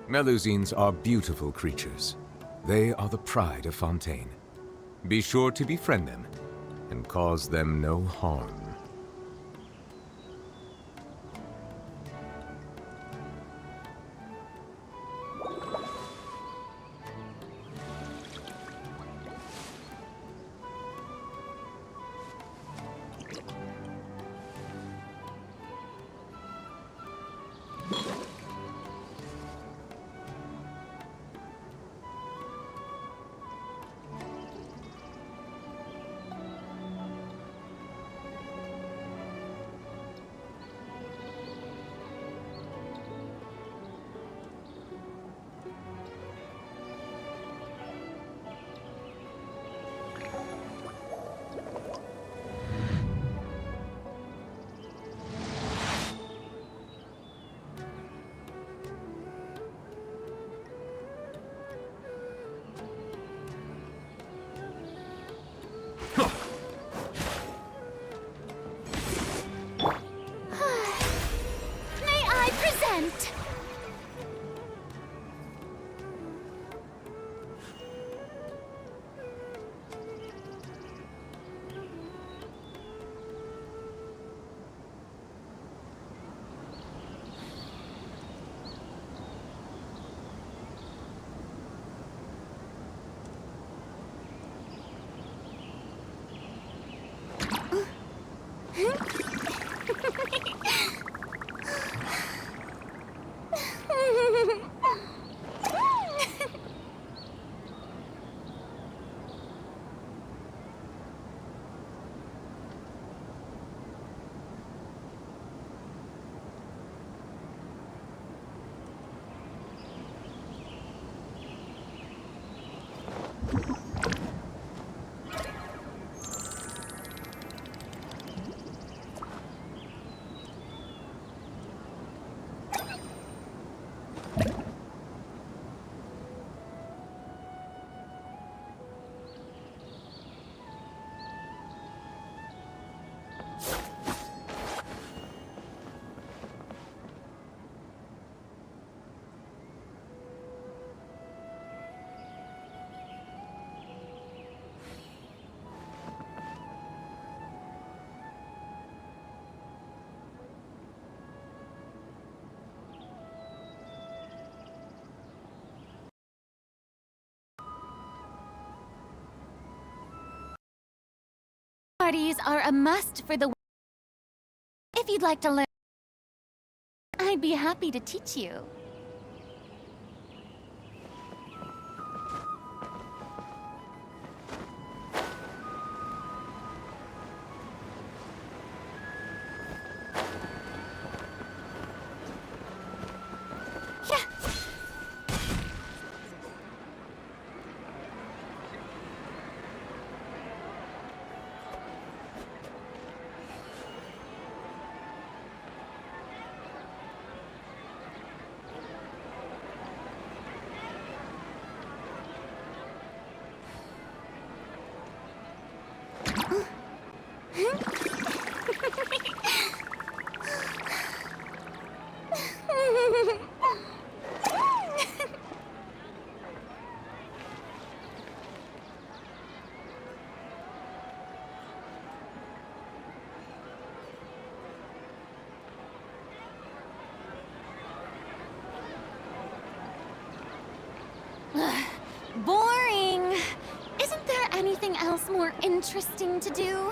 Melusines are beautiful creatures. They are the pride of Fontaine. Be sure to befriend them and cause them no harm. Parties are a must for the... If you'd like to learn, I'd be happy to teach you. Boring! Isn't there anything else more interesting to do?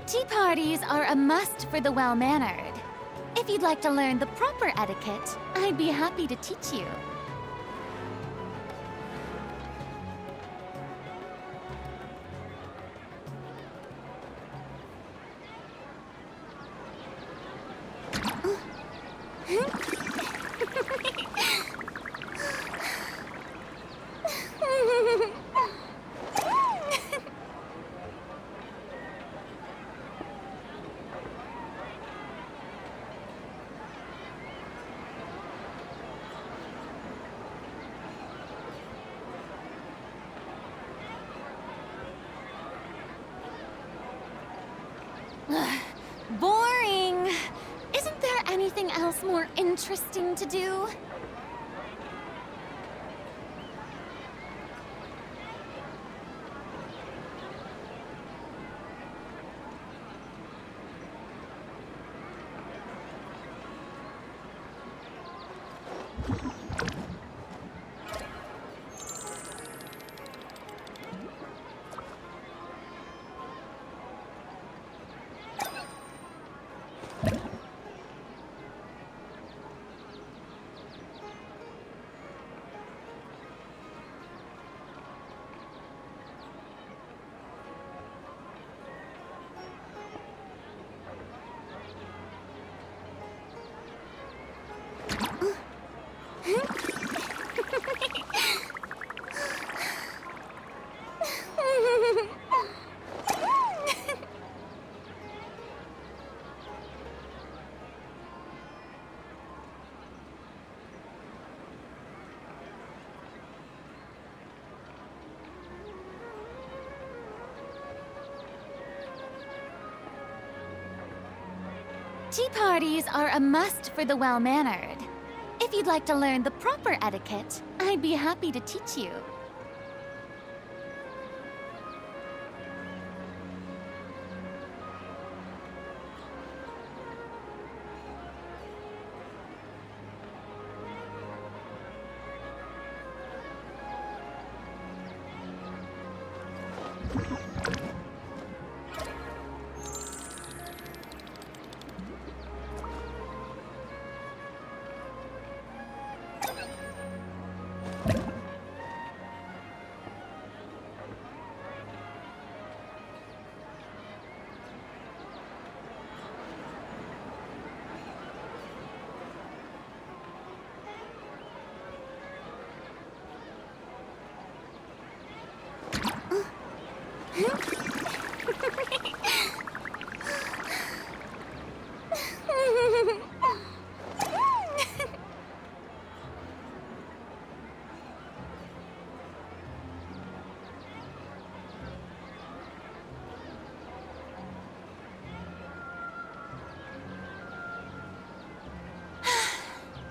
Tea parties are a must for the well-mannered. If you'd like to learn the proper etiquette, I'd be happy to teach you. Boring! Isn't there anything else more interesting to do? Tea parties are a must for the well-mannered. If you'd like to learn the proper etiquette, I'd be happy to teach you.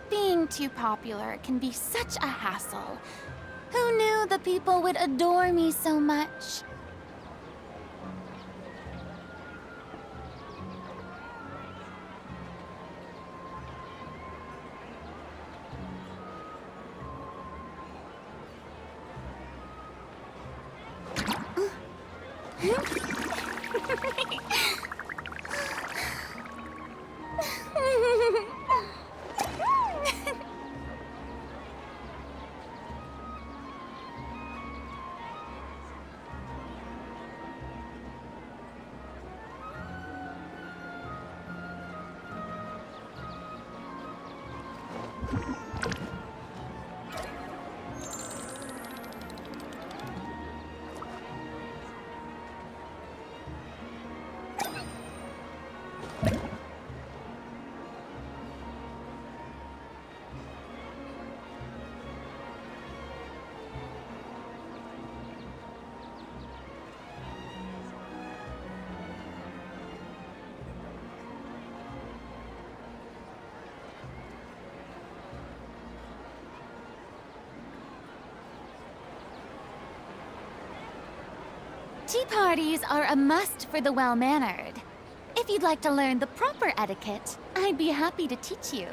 Being too popular can be such a hassle. Who knew the people would adore me so much? Tea parties are a must for the well-mannered. If you'd like to learn the proper etiquette, I'd be happy to teach you.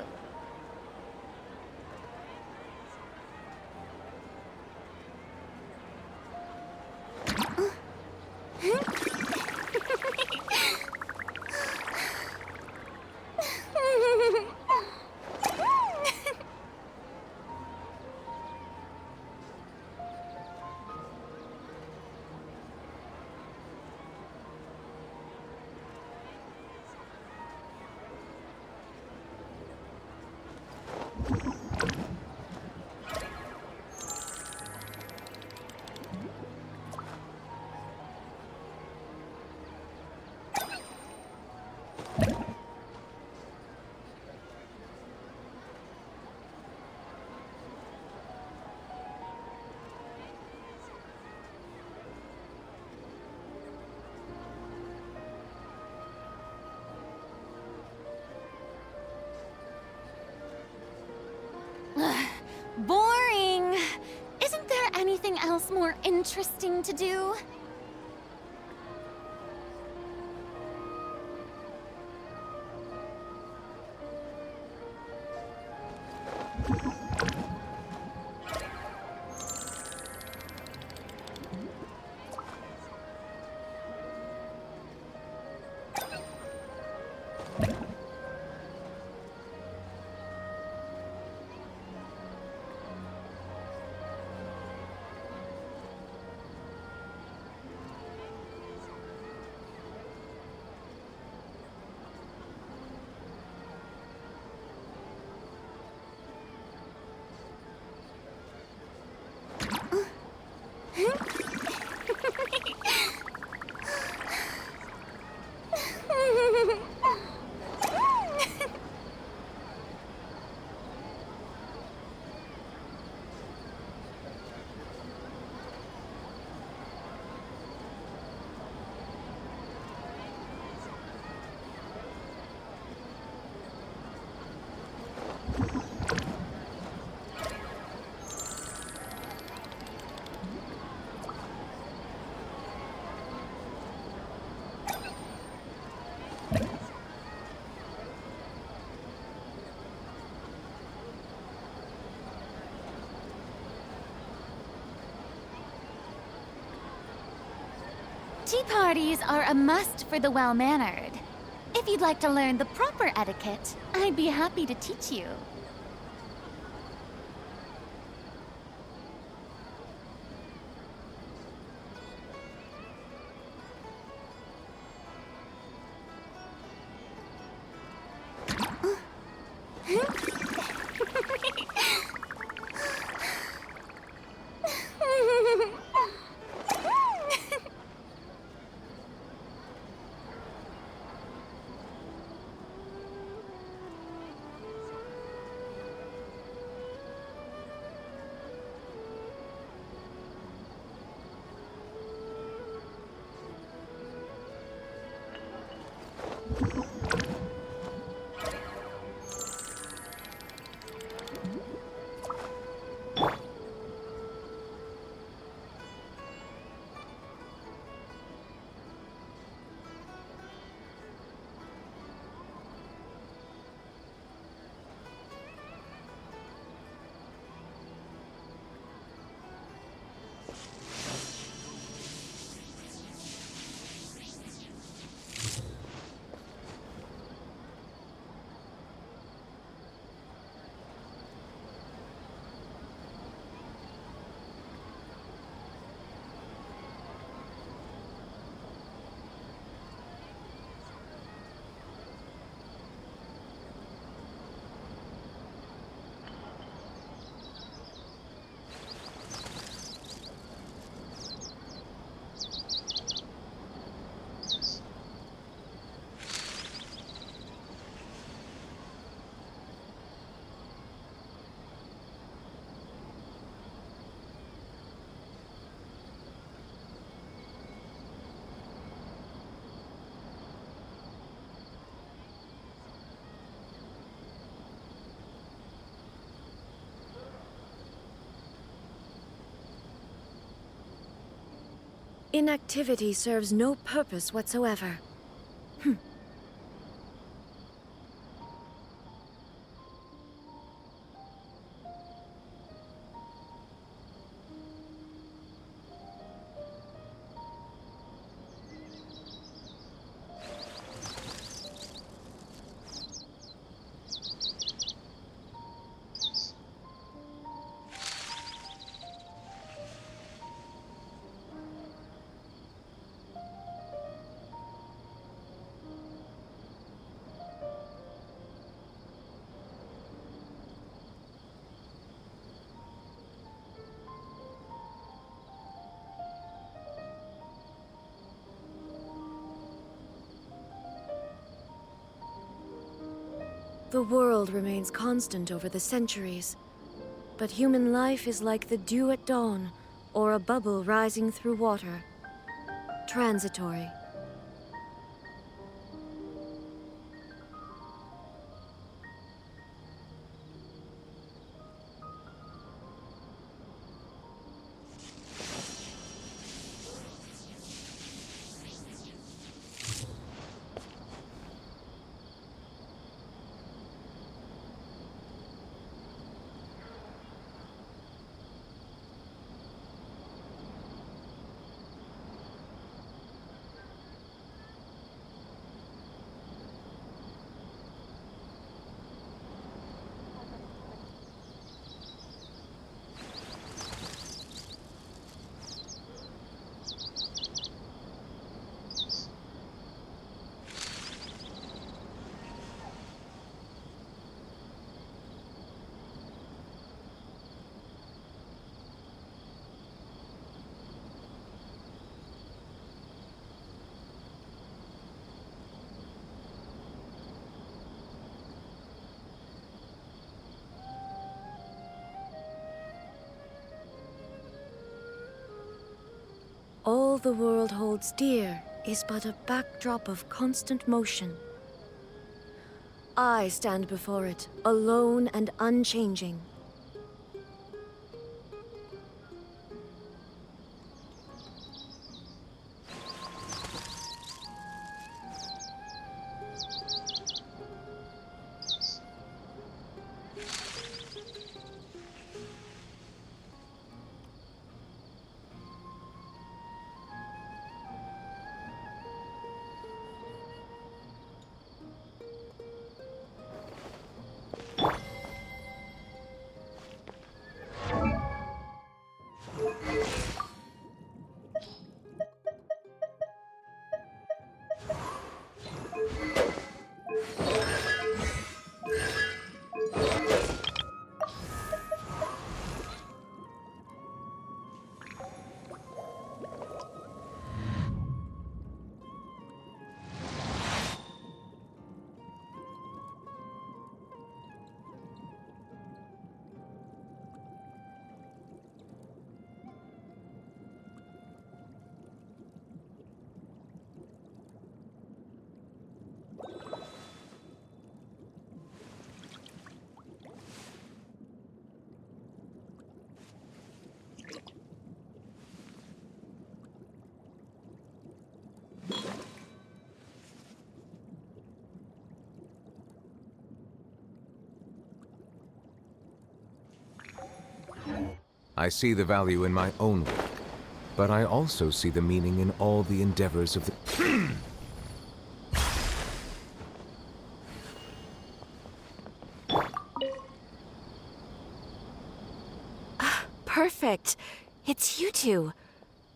Boring! Isn't there anything else more interesting to do? Tea parties are a must for the well-mannered. If you'd like to learn the proper etiquette, I'd be happy to teach you. Inactivity serves no purpose whatsoever. The world remains constant over the centuries, but human life is like the dew at dawn, or a bubble rising through water. Transitory. All the world holds dear is but a backdrop of constant motion. I stand before it, alone and unchanging. I see the value in my own work, but I also see the meaning in all the endeavors of the... Perfect. It's you two.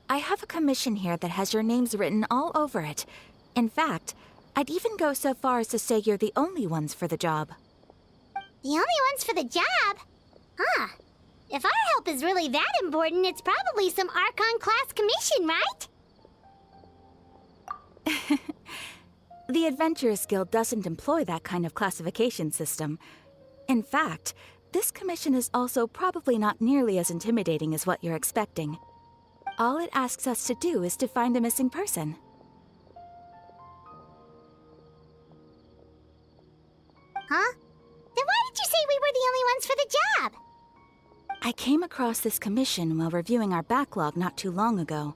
I have a commission here that has your names written all over it. In fact, I'd even go so far as to say you're the only ones for the job. The only ones for the job? Huh. If our help is really that important, it's probably some Archon-class commission, right? The Adventurers Guild doesn't employ that kind of classification system. In fact, this commission is also probably not nearly as intimidating as what you're expecting. All it asks us to do is to find a missing person. Huh? Then why did you say we were the only ones for the job? I came across this commission while reviewing our backlog not too long ago.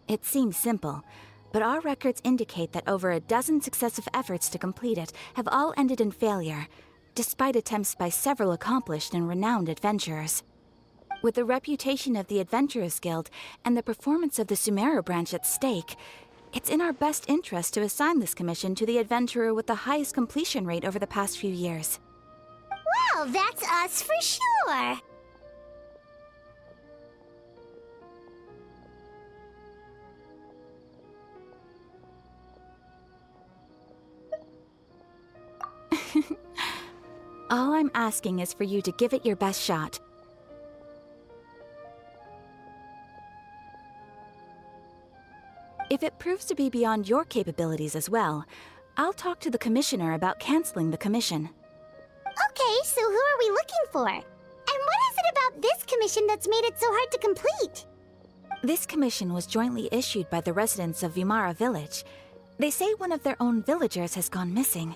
It seems simple, but our records indicate that over a dozen successive efforts to complete it have all ended in failure, despite attempts by several accomplished and renowned adventurers. With the reputation of the Adventurers Guild and the performance of the Sumeru branch at stake, it's in our best interest to assign this commission to the adventurer with the highest completion rate over the past few years. Well, that's us for sure. All I'm asking is for you to give it your best shot. If it proves to be beyond your capabilities as well, I'll talk to the Commissioner about canceling the commission. Okay, so who are we looking for? And what is it about this commission that's made it so hard to complete? This commission was jointly issued by the residents of Vimara Village. They say one of their own villagers has gone missing.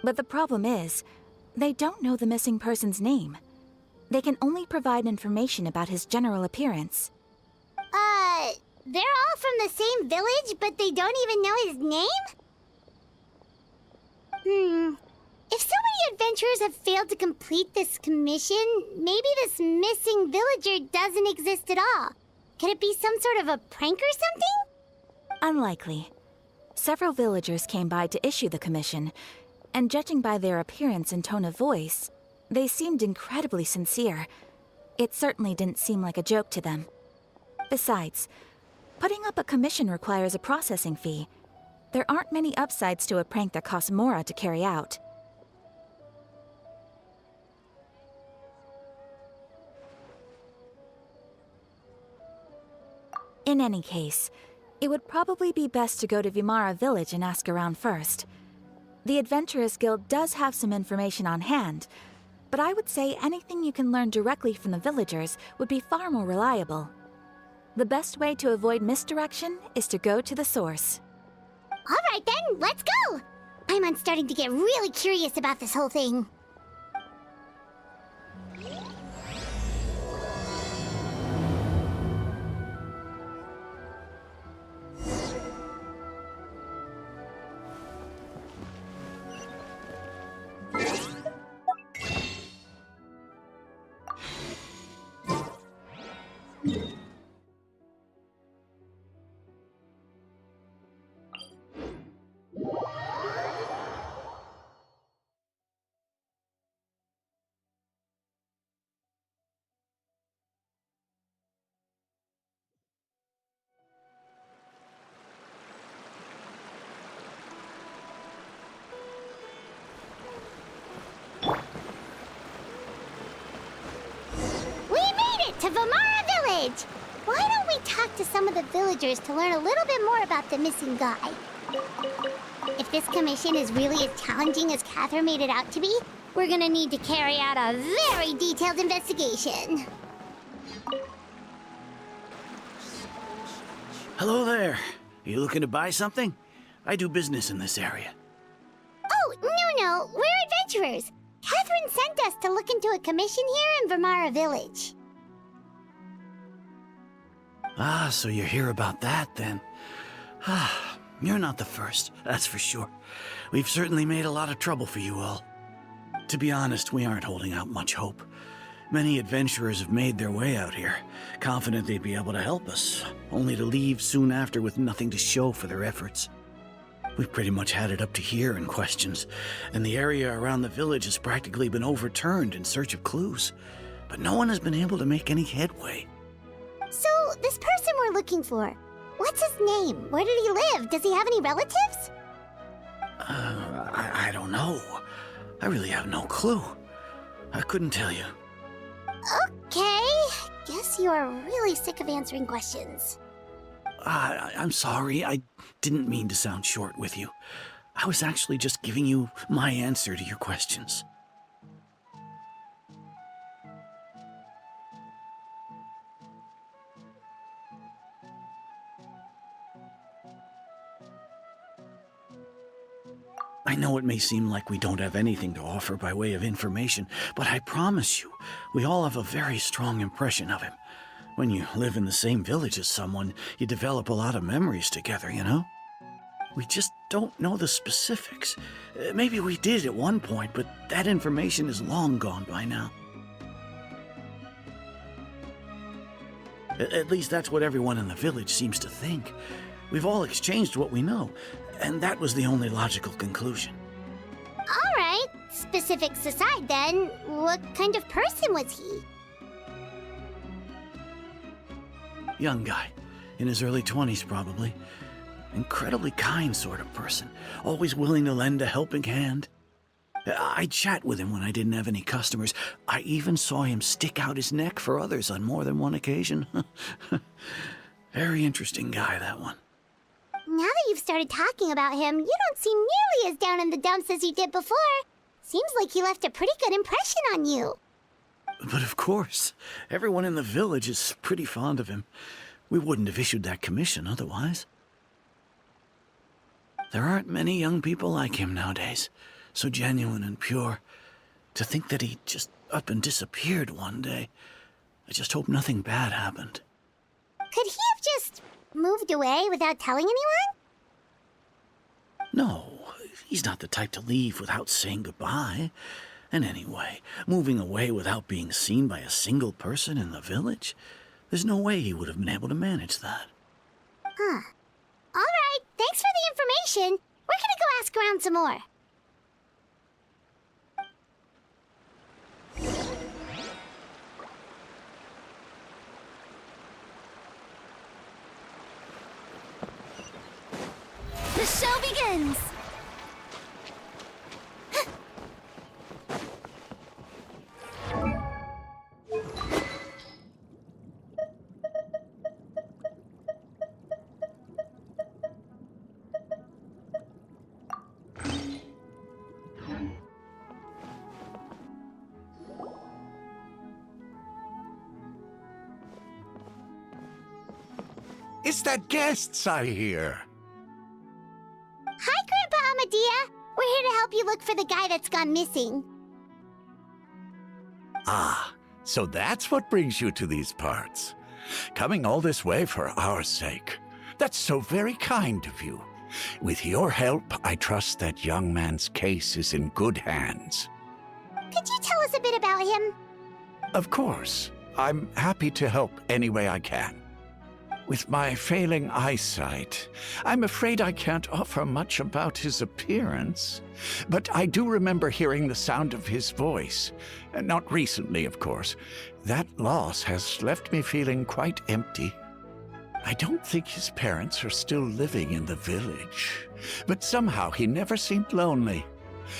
But the problem is, they don't know the missing person's name. They can only provide information about his general appearance. They're all from the same village, but they don't even know his name? If so many adventurers have failed to complete this commission, maybe this missing villager doesn't exist at all. Could it be some sort of a prank or something? Unlikely. Several villagers came by to issue the commission, and judging by their appearance and tone of voice, they seemed incredibly sincere. It certainly didn't seem like a joke to them. Besides, putting up a commission requires a processing fee. There aren't many upsides to a prank that costs Mora to carry out. In any case, it would probably be best to go to Vimara Village and ask around first. The Adventurers Guild does have some information on hand, but I would say anything you can learn directly from the villagers would be far more reliable. The best way to avoid misdirection is to go to the source. All right then, let's go! I'm starting to get really curious about this whole thing. To Vimara Village! Why don't we talk to some of the villagers to learn a little bit more about the missing guy? If this commission is really as challenging as Catherine made it out to be, we're gonna need to carry out a very detailed investigation. Hello there. You looking to buy something? I do business in this area. Oh, no, we're adventurers. Catherine sent us to look into a commission here in Vimara Village. Ah, so you're here about that, then. Ah, you're not the first, that's for sure. We've certainly made a lot of trouble for you all. To be honest, we aren't holding out much hope. Many adventurers have made their way out here, confident they'd be able to help us, only to leave soon after with nothing to show for their efforts. We've pretty much had it up to here in questions, and the area around the village has practically been overturned in search of clues. But no one has been able to make any headway. So, this person we're looking for, what's his name? Where did he live? Does he have any relatives? I don't know. I really have no clue. I couldn't tell you. Okay, guess you're really sick of answering questions. I'm sorry, I didn't mean to sound short with you. I was actually just giving you my answer to your questions. I know it may seem like we don't have anything to offer by way of information, but I promise you, we all have a very strong impression of him. When you live in the same village as someone, you develop a lot of memories together, you know? We just don't know the specifics. Maybe we did at one point, but that information is long gone by now. At least that's what everyone in the village seems to think. We've all exchanged what we know, and that was the only logical conclusion. All right, specifics aside then, what kind of person was he? Young guy, in his early 20s probably. Incredibly kind sort of person, always willing to lend a helping hand. I'd chat with him when I didn't have any customers. I even saw him stick out his neck for others on more than one occasion. Very interesting guy, that one. Now that you've started talking about him, you don't seem nearly as down in the dumps as you did before. Seems like he left a pretty good impression on you. But of course, everyone in the village is pretty fond of him. We wouldn't have issued that commission otherwise. There aren't many young people like him nowadays, so genuine and pure. To think that he just up and disappeared one day. I just hope nothing bad happened. Could he have just moved away without telling anyone? No, he's not the type to leave without saying goodbye. And anyway, moving away without being seen by a single person in the village, there's no way he would have been able to manage that. Huh. All right, thanks for the information. We're gonna go ask around some more. The show begins! It's the guests I hear. Hi, Grandpa Amadea. We're here to help you look for the guy that's gone missing. Ah, so that's what brings you to these parts. Coming all this way for our sake. That's so very kind of you. With your help, I trust that young man's case is in good hands. Could you tell us a bit about him? Of course. I'm happy to help any way I can. With my failing eyesight, I'm afraid I can't offer much about his appearance. But I do remember hearing the sound of his voice. Not recently, of course. That loss has left me feeling quite empty. I don't think his parents are still living in the village. But somehow he never seemed lonely.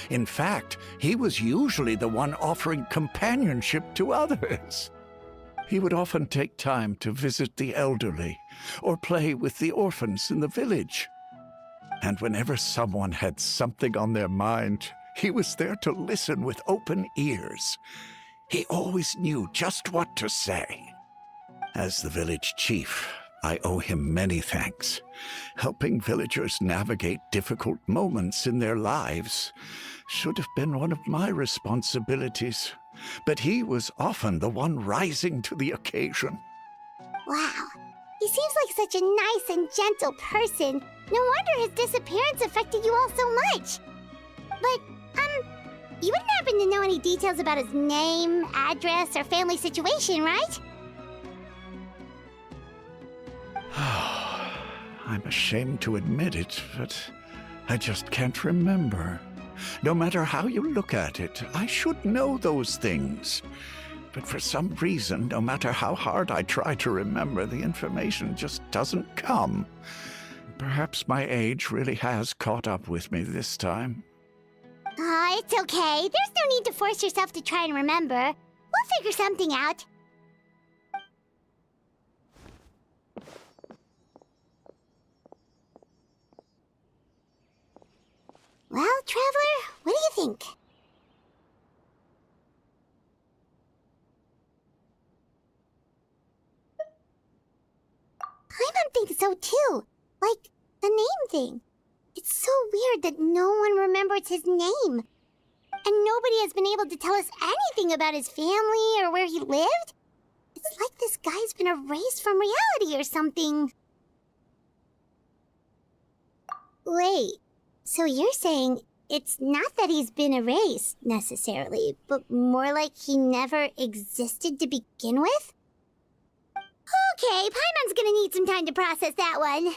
In fact, he was usually the one offering companionship to others. He would often take time to visit the elderly or play with the orphans in the village. And whenever someone had something on their mind, he was there to listen with open ears. He always knew just what to say. As the village chief, I owe him many thanks. Helping villagers navigate difficult moments in their lives should have been one of my responsibilities. But he was often the one rising to the occasion. Wow. He seems like such a nice and gentle person. No wonder his disappearance affected you all so much. But, you wouldn't happen to know any details about his name, address, or family situation, right? I'm ashamed to admit it, but I just can't remember. No matter how you look at it, I should know those things. But for some reason, no matter how hard I try to remember, the information just doesn't come. Perhaps my age really has caught up with me this time. It's okay. There's no need to force yourself to try and remember. We'll figure something out. Well, Traveler, what do you think? Paimon thinks so too. Like, the name thing. It's so weird that no one remembers his name. And nobody has been able to tell us anything about his family or where he lived. It's like this guy's been erased from reality or something. Wait, so you're saying it's not that he's been erased, necessarily, but more like he never existed to begin with? Okay, Paimon's gonna need some time to process that one.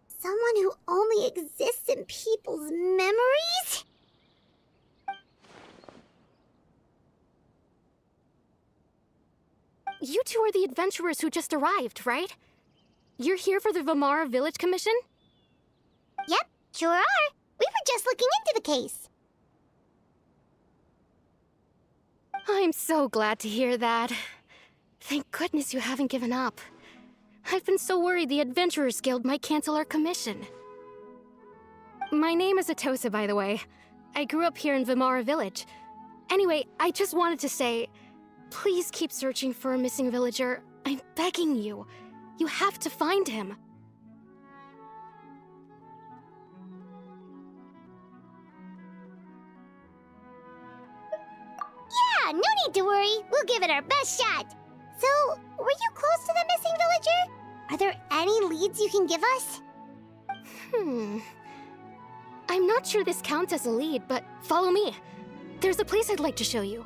Someone who only exists in people's memories? You two are the adventurers who just arrived, right? You're here for the Vamara Village Commission? Yep, sure are. We were just looking into the case. I'm so glad to hear that. Thank goodness you haven't given up. I've been so worried the Adventurers Guild might cancel our commission. My name is Atosa, by the way. I grew up here in Vamara Village. Anyway, I just wanted to say, please keep searching for a missing villager. I'm begging you. You have to find him. Yeah, no need to worry. We'll give it our best shot. So, were you close to the missing villager? Are there any leads you can give us? I'm not sure this counts as a lead, but follow me. There's a place I'd like to show you.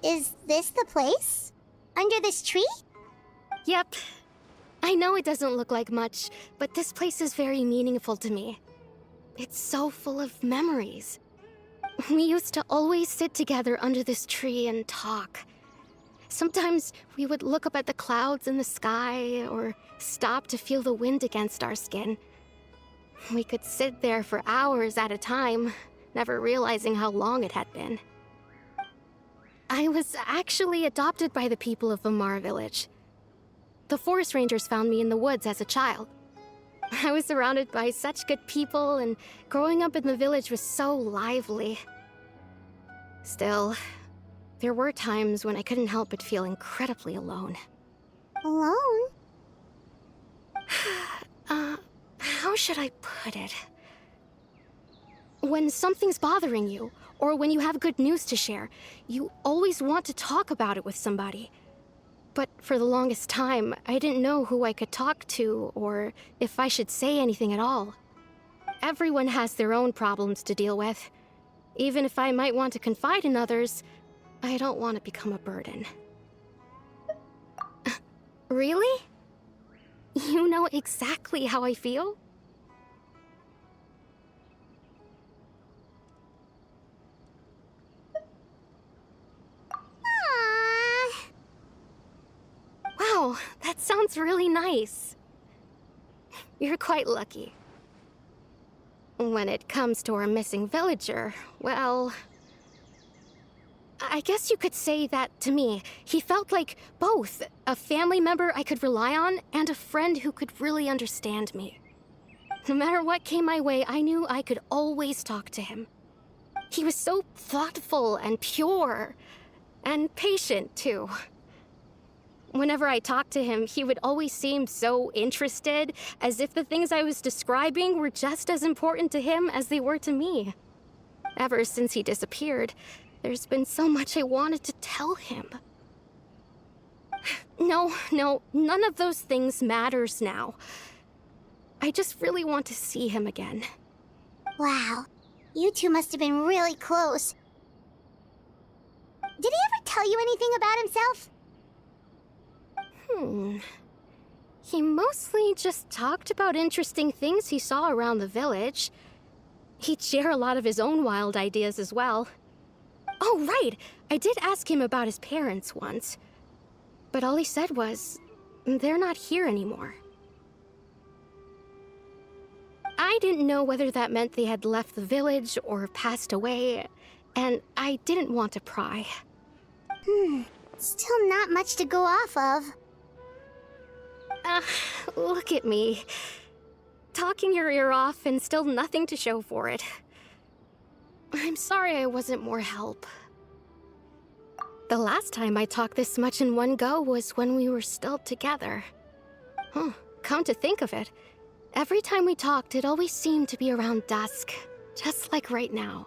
Is this the place? Under this tree? Yep. I know it doesn't look like much, but this place is very meaningful to me. It's so full of memories. We used to always sit together under this tree and talk. Sometimes we would look up at the clouds in the sky, or stop to feel the wind against our skin. We could sit there for hours at a time, never realizing how long it had been. I was actually adopted by the people of Vamara Village. The forest rangers found me in the woods as a child. I was surrounded by such good people, and growing up in the village was so lively. Still, there were times when I couldn't help but feel incredibly alone. Alone? How should I put it? When something's bothering you, or when you have good news to share, you always want to talk about it with somebody. But for the longest time, I didn't know who I could talk to, or if I should say anything at all. Everyone has their own problems to deal with. Even if I might want to confide in others, I don't want to become a burden. Really? You know exactly how I feel? Wow, that sounds really nice. You're quite lucky. When it comes to our missing villager, well, I guess you could say that to me. He felt like both a family member I could rely on and a friend who could really understand me. No matter what came my way, I knew I could always talk to him. He was so thoughtful and pure, and patient, too. Whenever I talked to him, he would always seem so interested, as if the things I was describing were just as important to him as they were to me. Ever since he disappeared, there's been so much I wanted to tell him. No, none of those things matters now. I just really want to see him again. Wow, you two must have been really close. Did he ever tell you anything about himself? He mostly just talked about interesting things he saw around the village. He'd share a lot of his own wild ideas as well. Oh, right! I did ask him about his parents once. But all he said was, they're not here anymore. I didn't know whether that meant they had left the village or passed away, and I didn't want to pry. Still not much to go off of. Look at me. Talking your ear off and still nothing to show for it. I'm sorry I wasn't more help. The last time I talked this much in one go was when we were still together. Come to think of it, every time we talked, it always seemed to be around dusk, just like right now.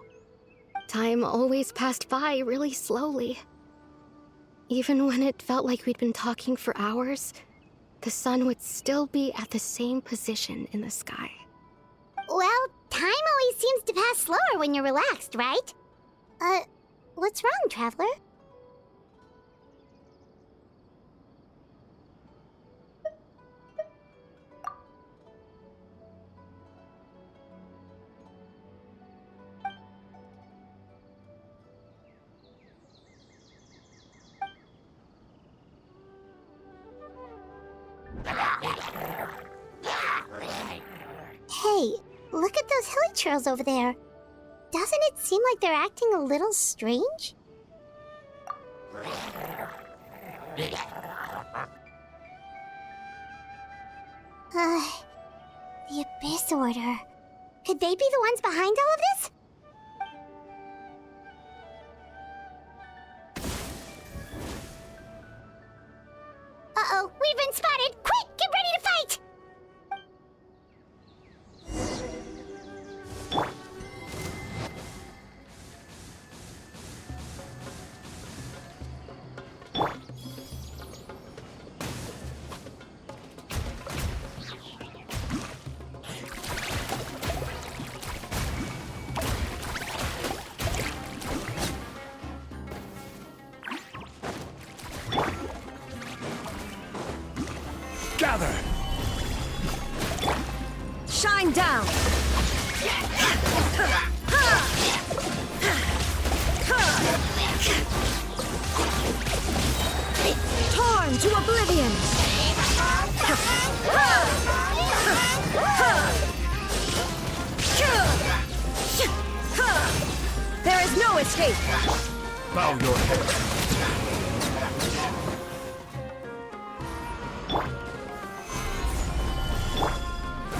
Time always passed by really slowly. Even when it felt like we'd been talking for hours, the sun would still be at the same position in the sky. Well, time always seems to pass slower when you're relaxed, right? What's wrong, Traveler? Hey, look at those hilly churls over there. Doesn't it seem like they're acting a little strange? The Abyss Order. Could they be the ones behind all of this? Uh-oh, we've been spotted! Quick, get ready to fight! Gather! Shine down! Torn to oblivion! There is no escape! Bow your head.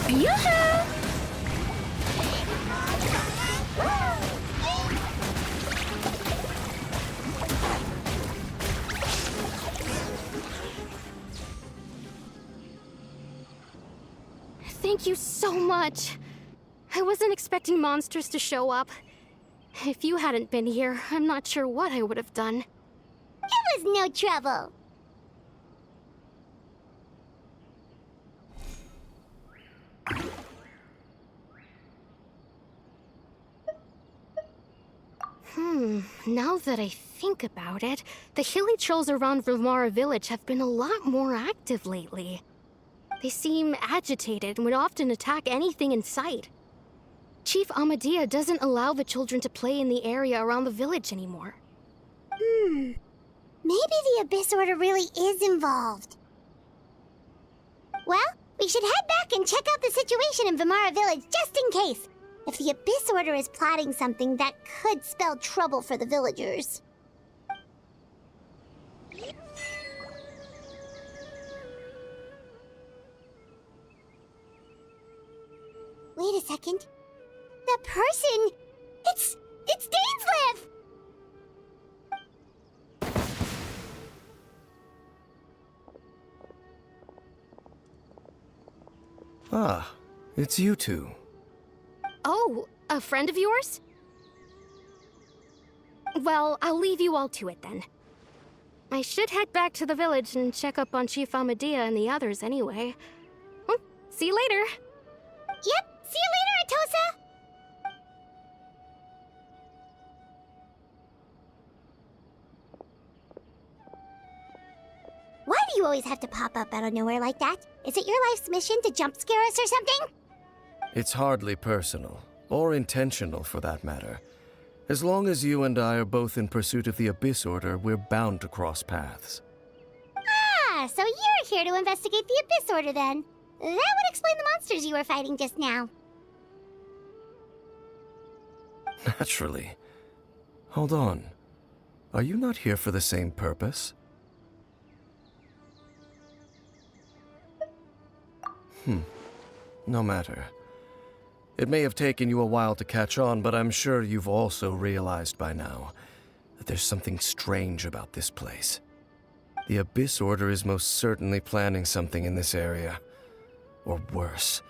Yoo-hoo! Thank you so much. I wasn't expecting monsters to show up. If you hadn't been here, I'm not sure what I would have done. It was no trouble. Now that I think about it, the hilly trolls around Vilmara village have been a lot more active lately. They seem agitated and would often attack anything in sight. Chief Amadea doesn't allow the children to play in the area around the village anymore. Maybe the Abyss Order really is involved. Well, we should head back and check out the situation in Vilmara village just in case. If the Abyss Order is plotting something that could spell trouble for the villagers. Wait a second. That person... It's Dainsleif! Ah, it's you two. Oh, a friend of yours? Well, I'll leave you all to it then. I should head back to the village and check up on Chief Amadea and the others anyway. See you later. Yep, see you later, Atosa! Why do you always have to pop up out of nowhere like that? Is it your life's mission to jump scare us or something? It's hardly personal. Or intentional, for that matter. As long as you and I are both in pursuit of the Abyss Order, we're bound to cross paths. Ah, so you're here to investigate the Abyss Order then. That would explain the monsters you were fighting just now. Naturally. Hold on. Are you not here for the same purpose? No matter. It may have taken you a while to catch on, but I'm sure you've also realized by now that there's something strange about this place. The Abyss Order is most certainly planning something in this area. Or worse,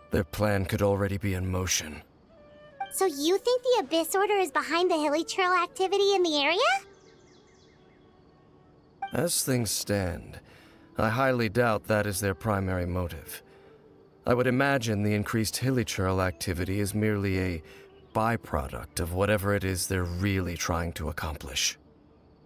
their plan could already be in motion. So you think the Abyss Order is behind the hilly trail activity in the area? As things stand, I highly doubt that is their primary motive. I would imagine the increased hilichurl activity is merely a byproduct of whatever it is they're really trying to accomplish.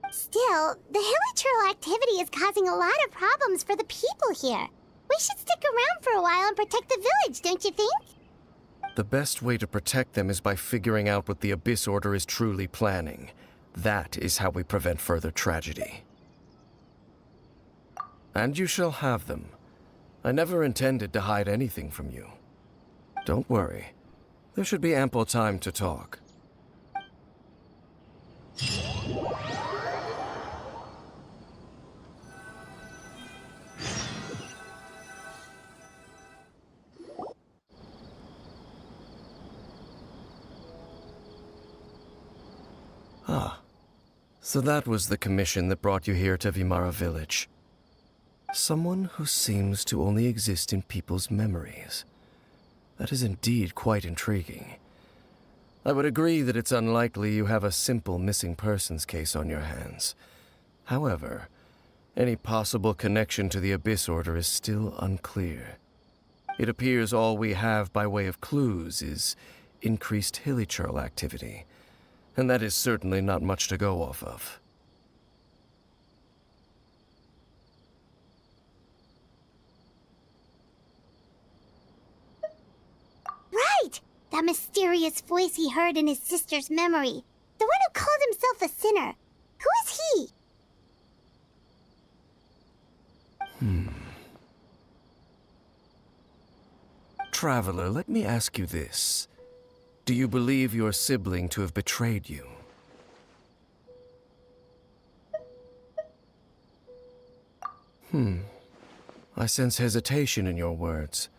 Still, the hilichurl activity is causing a lot of problems for the people here. We should stick around for a while and protect the village, don't you think? The best way to protect them is by figuring out what the Abyss Order is truly planning. That is how we prevent further tragedy. And you shall have them. I never intended to hide anything from you. Don't worry. There should be ample time to talk. Ah, so that was the commission that brought you here to Vimara Village. Someone who seems to only exist in people's memories. That is indeed quite intriguing. I would agree that it's unlikely you have a simple missing persons case on your hands. However, any possible connection to the Abyss Order is still unclear. It appears all we have by way of clues is increased hilichurl activity, and that is certainly not much to go off of. Right! That mysterious voice he heard in his sister's memory. The one who called himself a sinner. Who is he? Traveler, let me ask you this. Do you believe your sibling to have betrayed you? I sense hesitation in your words.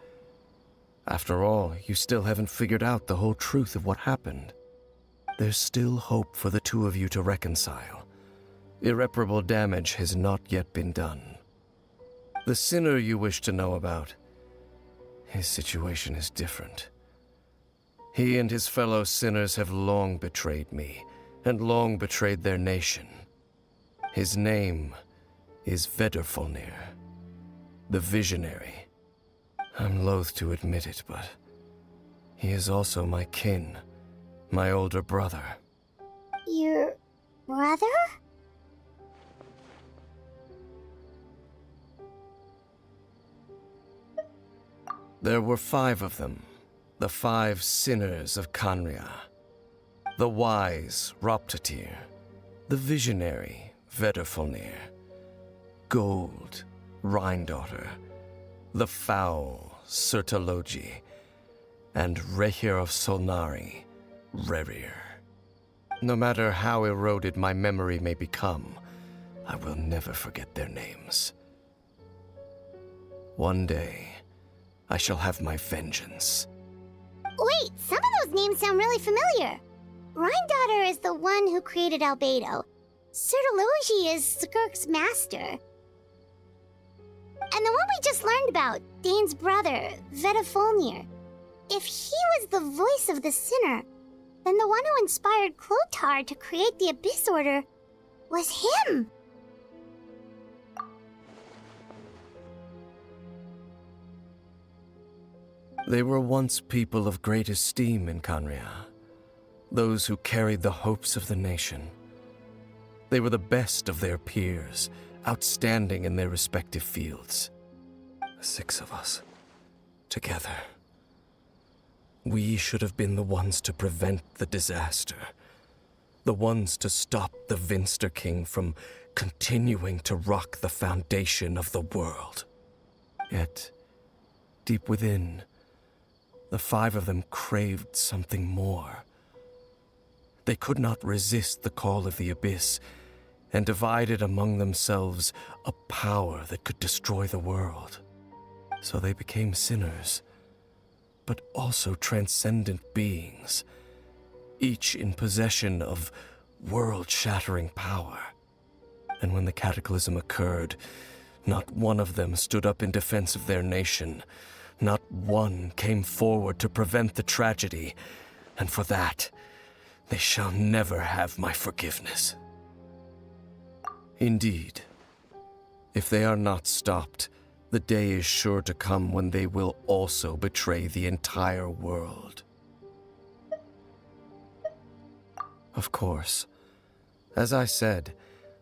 After all, you still haven't figured out the whole truth of what happened. There's still hope for the two of you to reconcile. Irreparable damage has not yet been done. The sinner you wish to know about, his situation is different. He and his fellow sinners have long betrayed me, and long betrayed their nation. His name is Vedrfolnir, the Visionary. I'm loath to admit it, but he is also my kin, my older brother. Your brother? There were 5 of them, the 5 sinners of Kanria. The wise, Roptatir. The visionary, Vedrfolnir. Gold, Rhine-daughter. The foul, Sertologi. And Rehir of Solnari, Rerir. No matter how eroded my memory may become, I will never forget their names. One day, I shall have my vengeance. Wait, some of those names sound really familiar. Rhine-daughter is the one who created Albedo. Sertologi is Skirk's master. And the one we just learned about, Dane's brother, Vedrfolnir. If he was the voice of the sinner, then the one who inspired Clotar to create the Abyss Order was him. They were once people of great esteem in Kanria, those who carried the hopes of the nation. They were the best of their peers, outstanding in their respective fields. 6 of us, together. We should have been the ones to prevent the disaster. The ones to stop the Vinster King from continuing to rock the foundation of the world. Yet, deep within, the five of them craved something more. They could not resist the call of the Abyss, and divided among themselves a power that could destroy the world. So they became sinners, but also transcendent beings, each in possession of world-shattering power. And when the cataclysm occurred, not one of them stood up in defense of their nation. Not one came forward to prevent the tragedy, and for that, they shall never have my forgiveness. Indeed, if they are not stopped, the day is sure to come when they will also betray the entire world. Of course, as I said,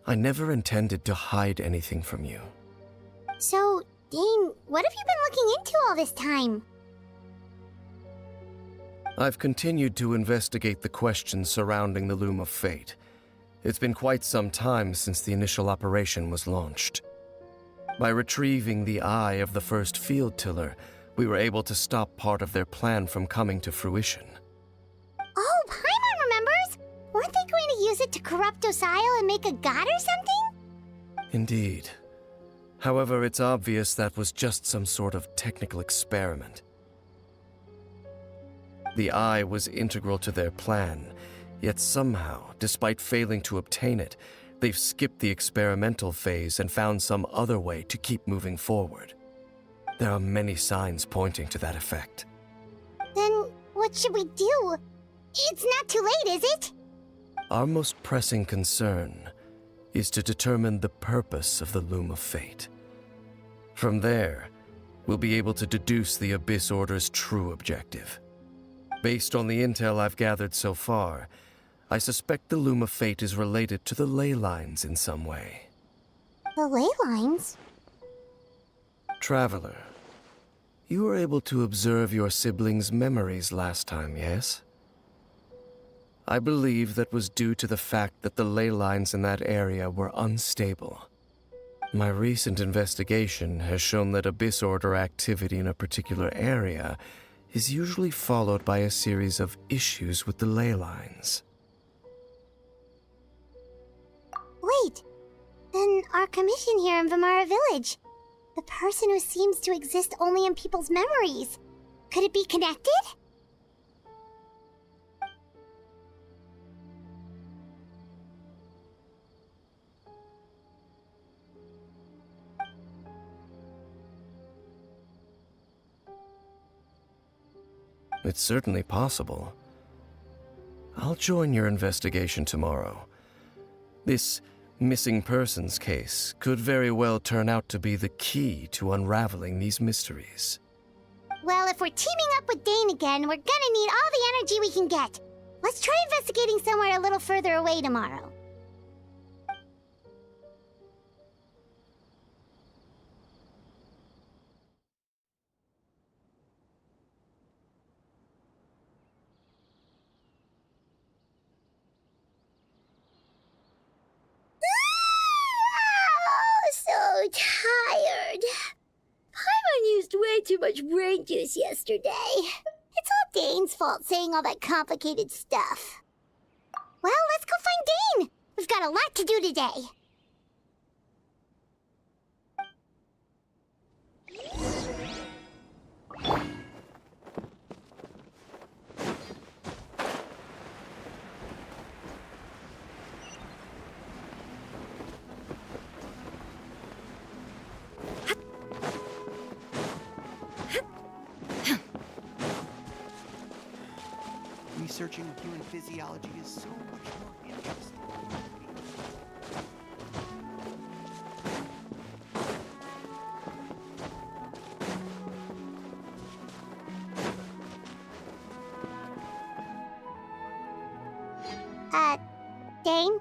I never intended to hide anything from you. So, Dane, what have you been looking into all this time? I've continued to investigate the questions surrounding the Loom of Fate. It's been quite some time since the initial operation was launched. By retrieving the eye of the first field tiller, we were able to stop part of their plan from coming to fruition. Oh, Paimon remembers! Weren't they going to use it to corrupt Osial and make a god or something? Indeed. However, it's obvious that was just some sort of technical experiment. The eye was integral to their plan, yet somehow, despite failing to obtain it, they've skipped the experimental phase and found some other way to keep moving forward. There are many signs pointing to that effect. Then what should we do? It's not too late, is it? Our most pressing concern is to determine the purpose of the Loom of Fate. From there, we'll be able to deduce the Abyss Order's true objective. Based on the intel I've gathered so far, I suspect the Loom of Fate is related to the ley lines in some way. The ley lines? Traveler, you were able to observe your siblings' memories last time, yes? I believe that was due to the fact that the ley lines in that area were unstable. My recent investigation has shown that Abyss Order activity in a particular area is usually followed by a series of issues with the ley lines. Wait, then our commission here in Vamara Village, the person who seems to exist only in people's memories, could it be connected? It's certainly possible. I'll join your investigation tomorrow. This missing persons case could very well turn out to be the key to unraveling these mysteries. Well, if we're teaming up with Dane again, we're gonna need all the energy we can get. Let's try investigating somewhere a little further away tomorrow. So tired. Paimon used way too much brain juice yesterday. It's all Dane's fault saying all that complicated stuff. Well, let's go find Dane. We've got a lot to do today. Researching human physiology is so much more interesting. Dane?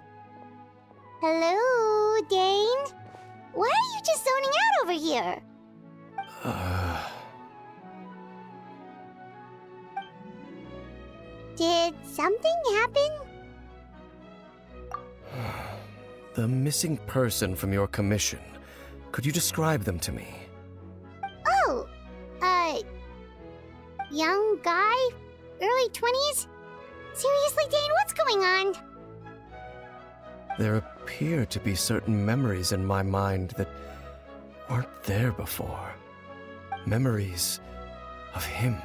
Hello, Dane? Why are you just zoning out over here? Did something happen? The missing person from your commission. Could you describe them to me? Oh, young guy? Early 20s? Seriously, Dane, what's going on? There appear to be certain memories in my mind that weren't there before. Memories of him.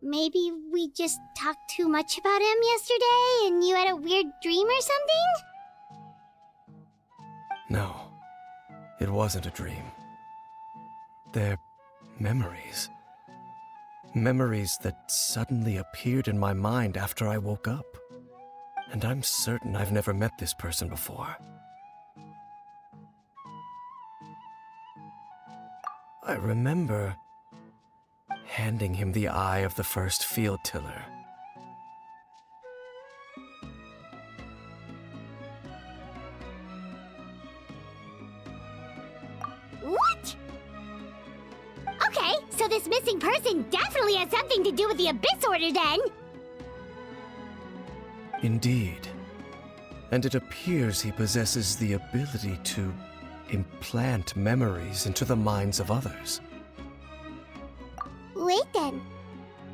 Maybe we just talked too much about him yesterday and you had a weird dream or something? No, it wasn't a dream. They're memories. Memories that suddenly appeared in my mind after I woke up. And I'm certain I've never met this person before. I remember handing him the eye of the first field tiller. What? Okay, so this missing person definitely has something to do with the Abyss Order then! Indeed. And it appears he possesses the ability to implant memories into the minds of others. Wait then.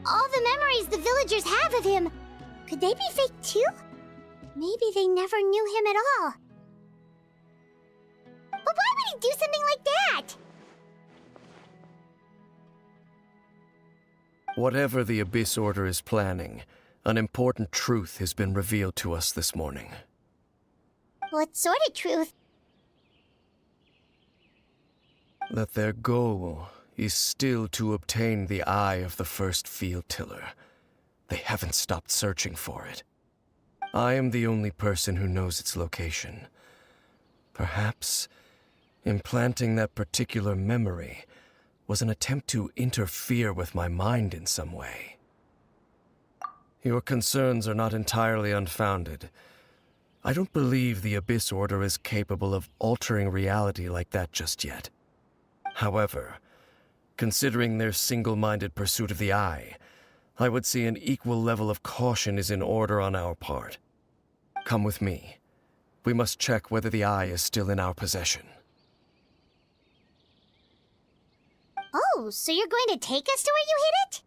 All the memories the villagers have of him, could they be fake too? Maybe they never knew him at all. But why would he do something like that? Whatever the Abyss Order is planning, an important truth has been revealed to us this morning. What sort of truth? That their goal is still to obtain the eye of the first field tiller. They haven't stopped searching for it. I am the only person who knows its location. Perhaps implanting that particular memory was an attempt to interfere with my mind in some way. Your concerns are not entirely unfounded. I don't believe the Abyss Order is capable of altering reality like that just yet. However, considering their single-minded pursuit of the eye, I would say an equal level of caution is in order on our part. Come with me. We must check whether the eye is still in our possession. Oh, so you're going to take us to where you hid it?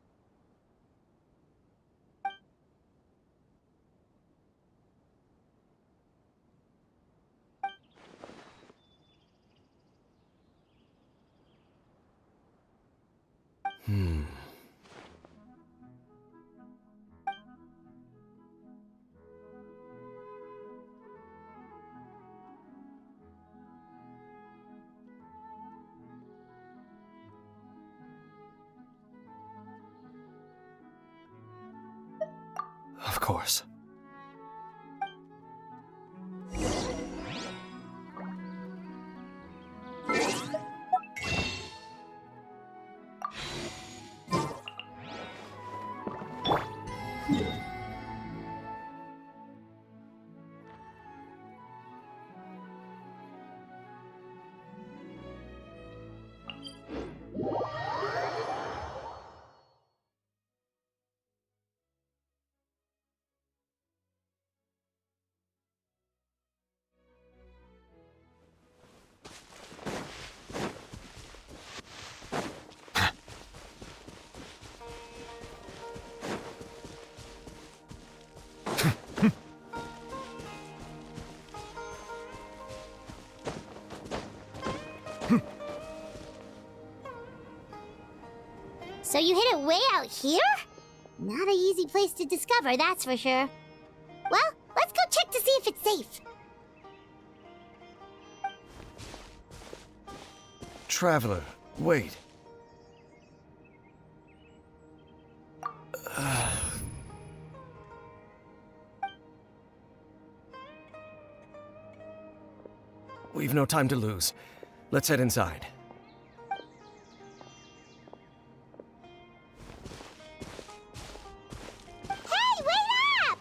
Of course. So you hid it way out here? Not an easy place to discover, that's for sure. Well, let's go check to see if it's safe. Traveler, wait. We've no time to lose. Let's head inside. Hey, wait up!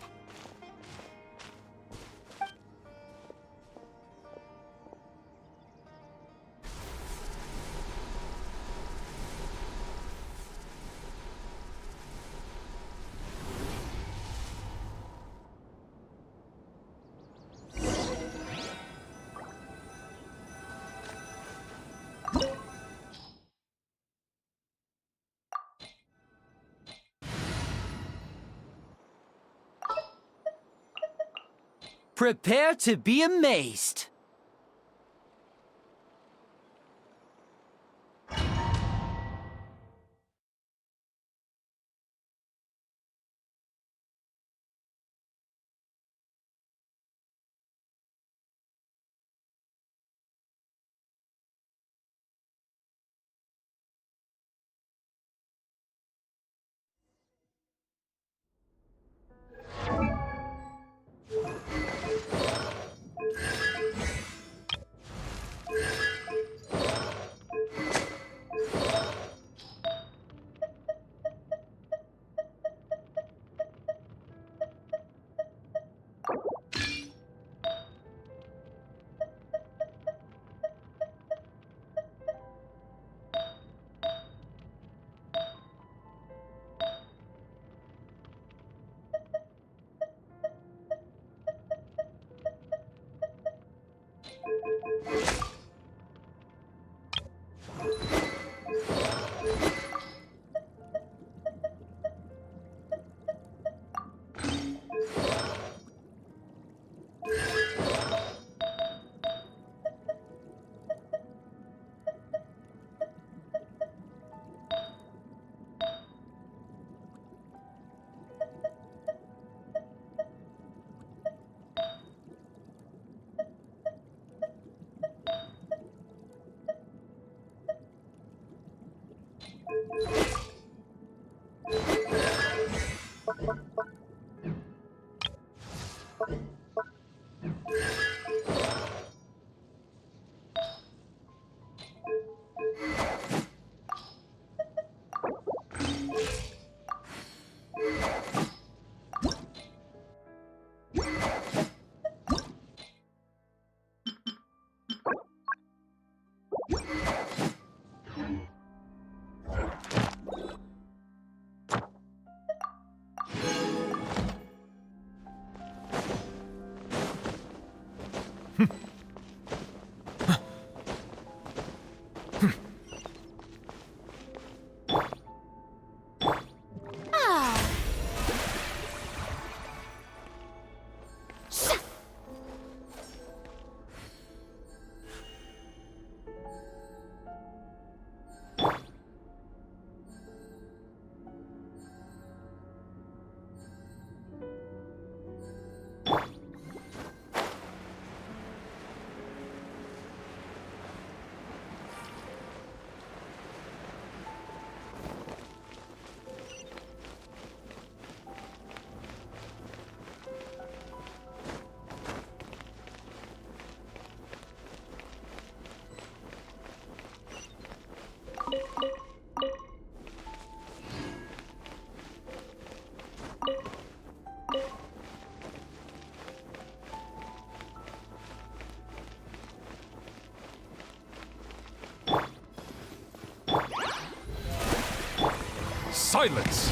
Prepare to be amazed. Silence!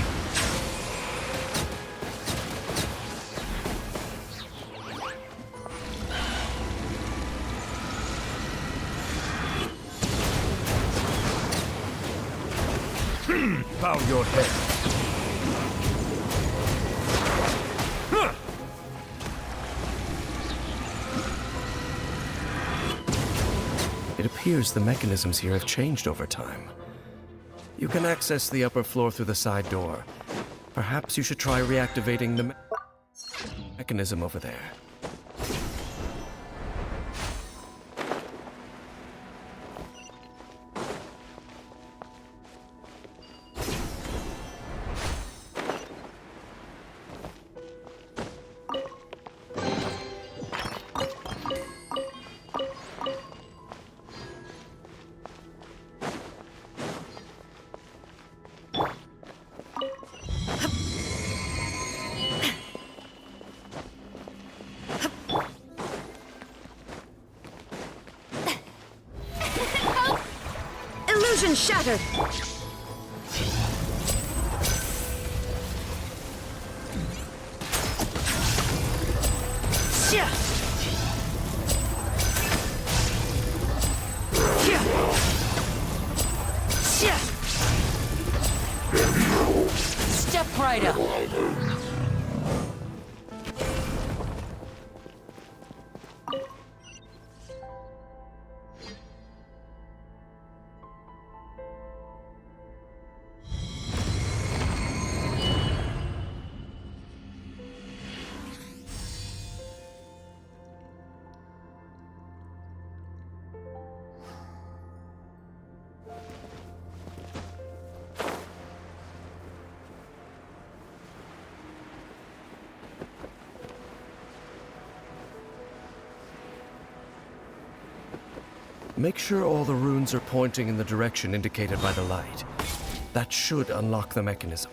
Bow your head. It appears the mechanisms here have changed over time. You can access the upper floor through the side door. Perhaps you should try reactivating the mechanism over there. Illusion shattered! Step right up. Make sure all the runes are pointing in the direction indicated by the light. That should unlock the mechanism.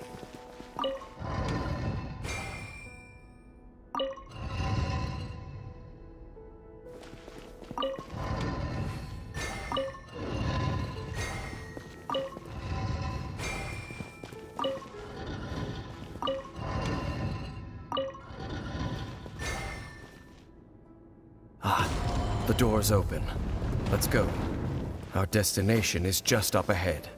The door's open. Let's go. Our destination is just up ahead.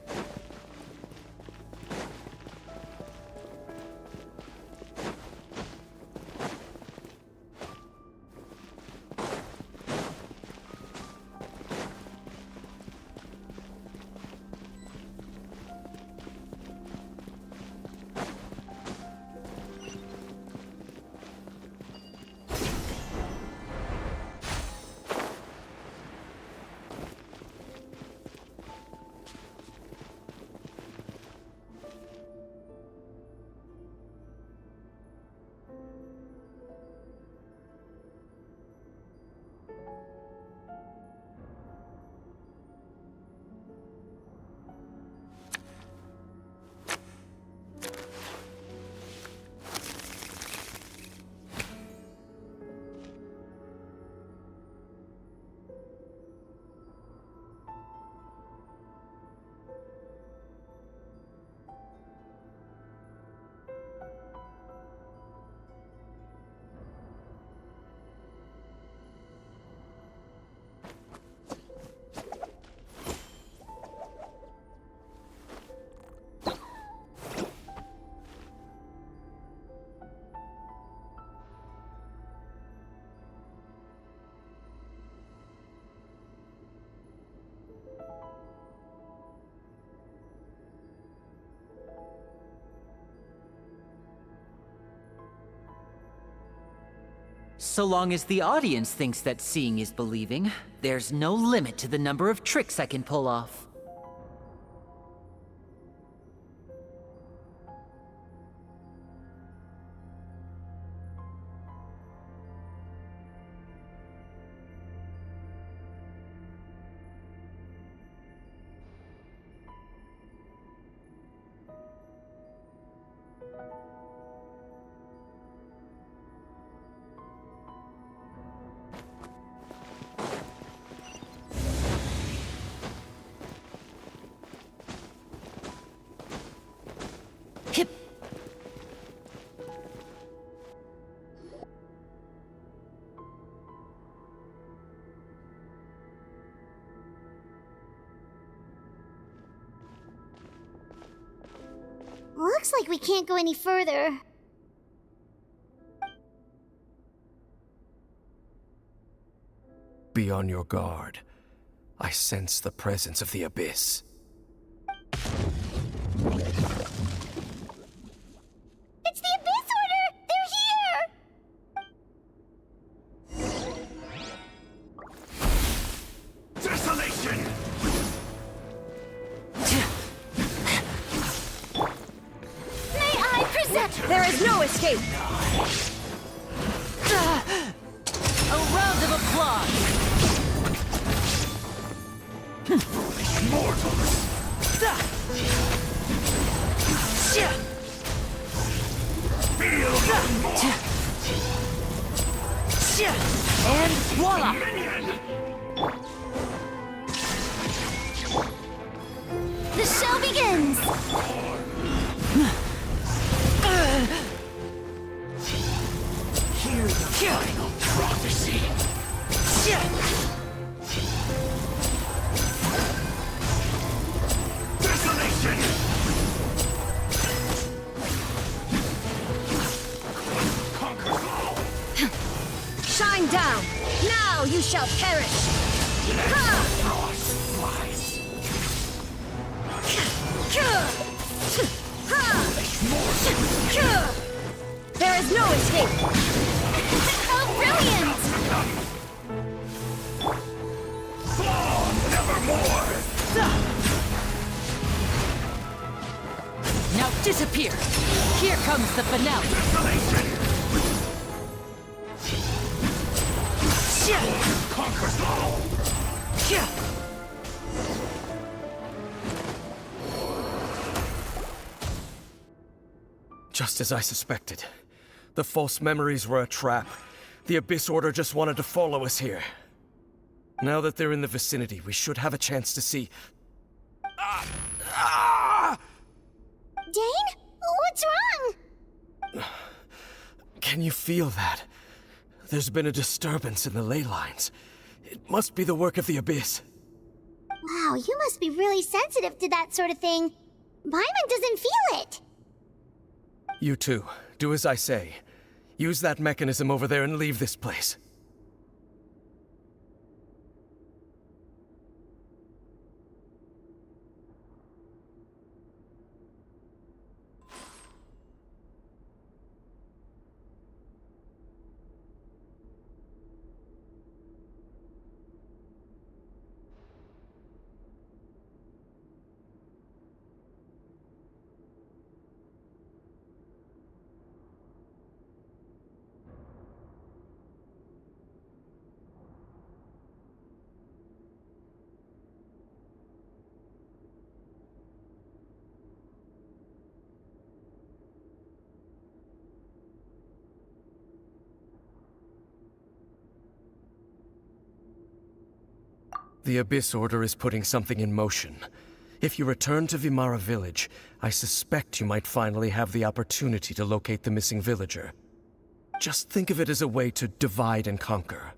So long as the audience thinks that seeing is believing, there's no limit to the number of tricks I can pull off. Hip! Looks like we can't go any further. Be on your guard. I sense the presence of the Abyss. It's the Abyss Order! They're here! Desolation! May I present? There is no escape! A round of applause! Mortals! Feel the more! And voila! The show begins! Hear the final prophecy! Desolation! Conquers all! Shine down! Now you shall perish! Frost flies! There is no escape! How brilliant! Fall nevermore! Now disappear! Here comes the finale! Desolation! Conquers all! Just as I suspected. The false memories were a trap. The Abyss Order just wanted to follow us here. Now that they're in the vicinity, we should have a chance to see... Dane? What's wrong? Can you feel that? There's been a disturbance in the ley lines. It must be the work of the Abyss. Wow, you must be really sensitive to that sort of thing. Paimon doesn't feel it. You too. Do as I say. Use that mechanism over there and leave this place. The Abyss Order is putting something in motion. If you return to Vimara Village, I suspect you might finally have the opportunity to locate the missing villager. Just think of it as a way to divide and conquer.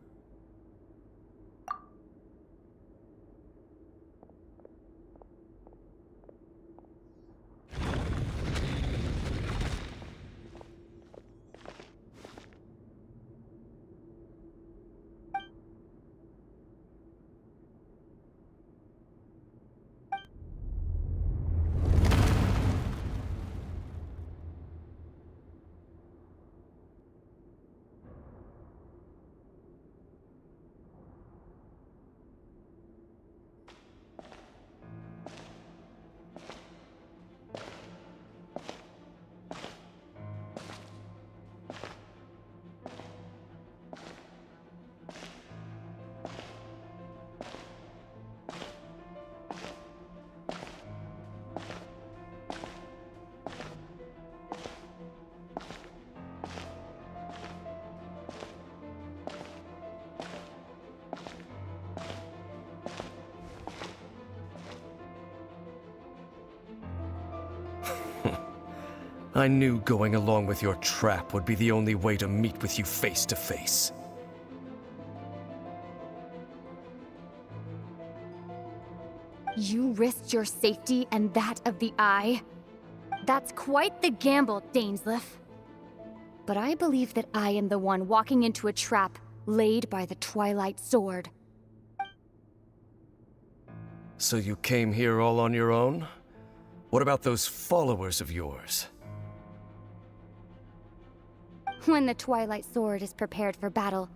I knew going along with your trap would be the only way to meet with you face to face. You risked your safety and that of the Eye? That's quite the gamble, Dainsleif. But I believe that I am the one walking into a trap laid by the Twilight Sword. So you came here all on your own? What about those followers of yours? When the Twilight Sword is prepared for battle,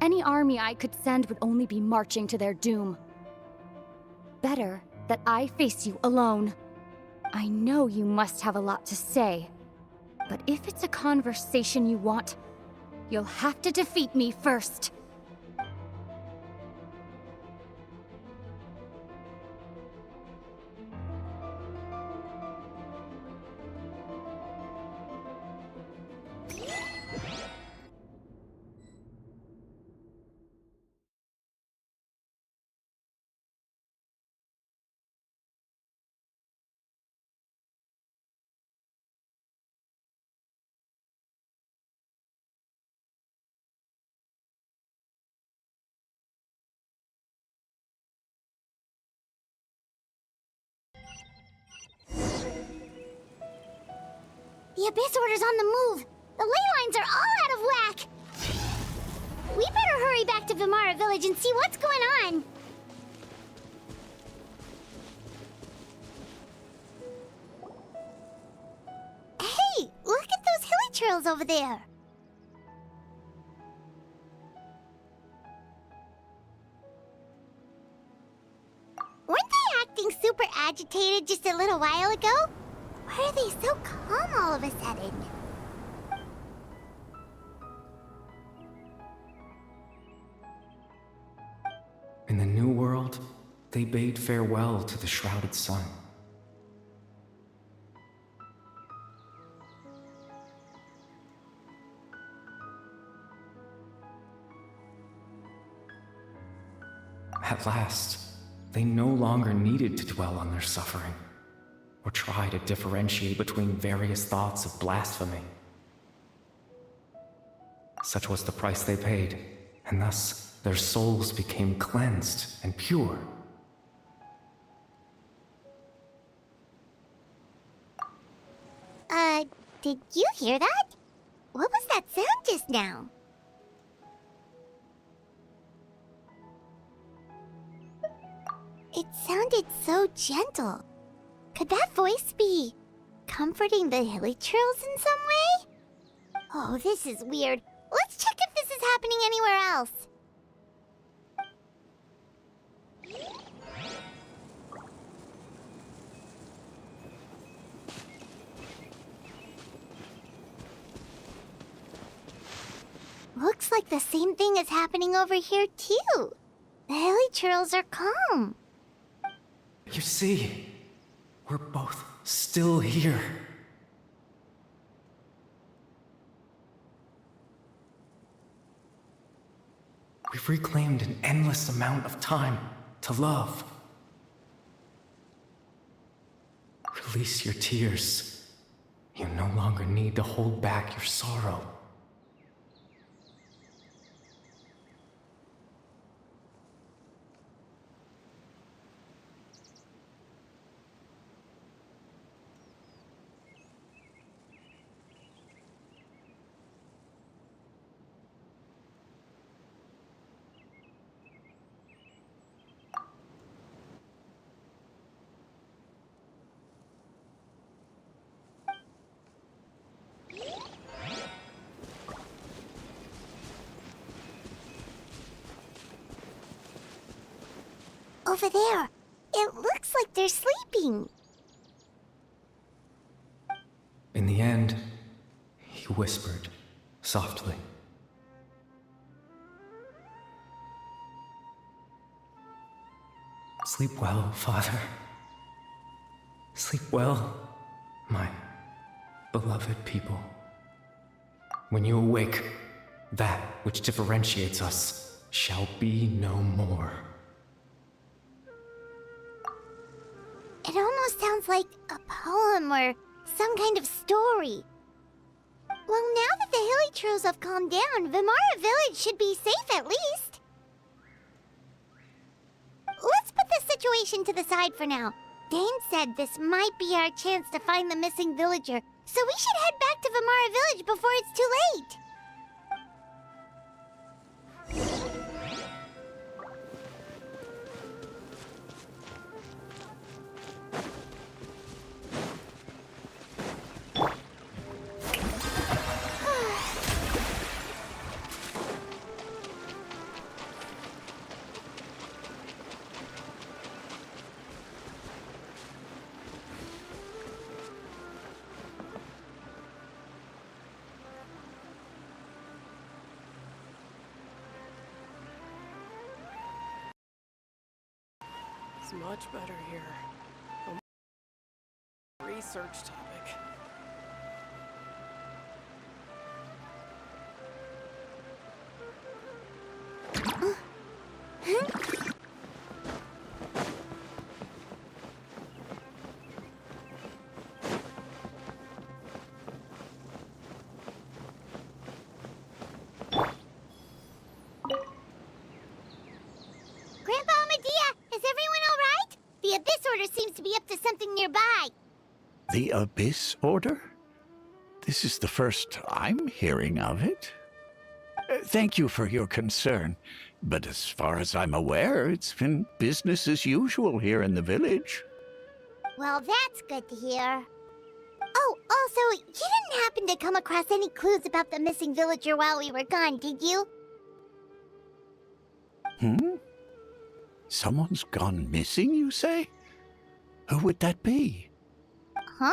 any army I could send would only be marching to their doom. Better that I face you alone. I know you must have a lot to say, but if it's a conversation you want, you'll have to defeat me first. The Abyss Order's on the move. The ley lines are all out of whack. We better hurry back to Vimara Village and see what's going on. Hey, look at those hilly trails over there. Weren't they acting super agitated just a little while ago? Why are they so calm all of a sudden? In the New World, they bade farewell to the shrouded sun. At last, they no longer needed to dwell on their suffering, or try to differentiate between various thoughts of blasphemy. Such was the price they paid, and thus their souls became cleansed and pure. Did you hear that? What was that sound just now? It sounded so gentle. Could that voice be comforting the hilichurls in some way? Oh, this is weird. Let's check if this is happening anywhere else. Looks like the same thing is happening over here, too. The hilichurls are calm. You see, we're both still here. We've reclaimed an endless amount of time to love. Release your tears. You no longer need to hold back your sorrow. Over there. It looks like they're sleeping. In the end, he whispered softly. Sleep well, Father. Sleep well, my beloved people. When you awake, that which differentiates us shall be no more. It almost sounds like a poem or some kind of story. Well, now that the hilichurls have calmed down, Vimara Village should be safe at least. Let's put this situation to the side for now. Dane said this might be our chance to find the missing villager, so we should head back to Vimara Village before it's too late. It's much better here. A research topic. The Abyss Order seems to be up to something nearby. The Abyss Order? This is the first I'm hearing of it. Thank you for your concern, but as far as I'm aware, it's been business as usual here in the village. Well, that's good to hear. Oh, also, you didn't happen to come across any clues about the missing villager while we were gone, did you? Someone's gone missing, you say? Who would that be? Huh?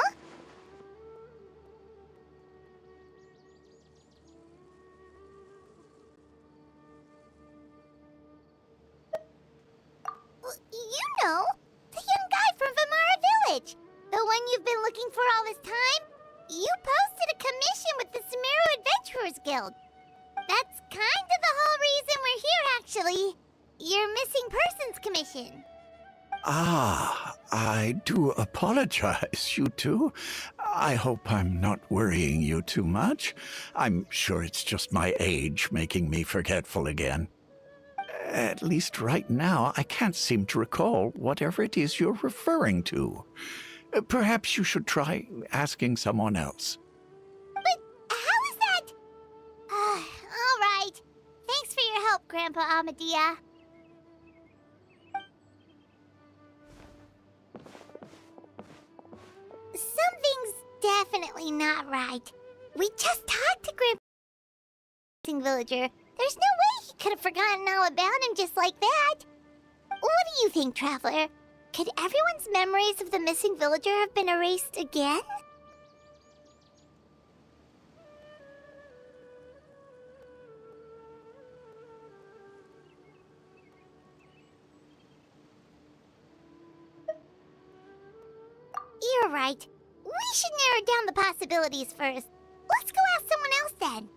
You know, the young guy from Vimara Village. The one you've been looking for all this time. You posted a commission with the Sumeru Adventurers Guild. That's kind of the whole reason we're here, actually. your missing persons commission. Ah, I do apologize, you two. I hope I'm not worrying you too much. I'm sure it's just my age making me forgetful again. At least right now, I can't seem to recall whatever it is you're referring to. Perhaps you should try asking someone else. But how is that? All right. Thanks for your help, Grandpa Amadia. Something's definitely not right. We just talked to Grandpa Villager. There's no way he could have forgotten all about him just like that. What do you think, Traveler? Could everyone's memories of the missing villager have been erased again? You're right. We should narrow down the possibilities first. Let's go ask someone else then.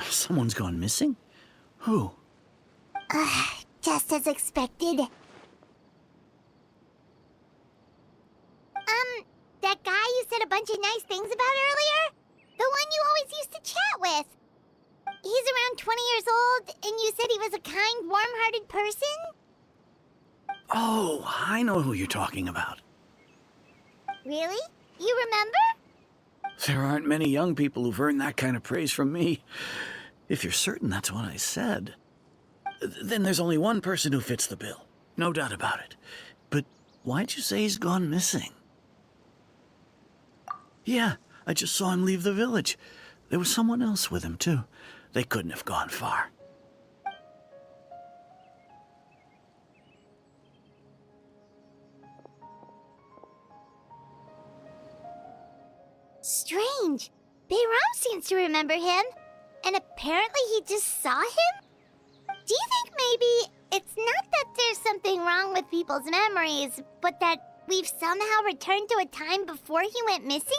Someone's gone missing? Who? Just as expected. That guy you said a bunch of nice things about earlier? The one you always used to chat with. He's around 20 years old, and you said he was a kind, warm-hearted person? Oh, I know who you're talking about. Really? You remember? There aren't many young people who've earned that kind of praise from me. If you're certain that's what I said, then there's only one person who fits the bill. No doubt about it. But why'd you say he's gone missing? Yeah, I just saw him leave the village. There was someone else with him, too. They couldn't have gone far. Strange. Bayram seems to remember him. And apparently he just saw him? Do you think maybe it's not that there's something wrong with people's memories, but that we've somehow returned to a time before he went missing?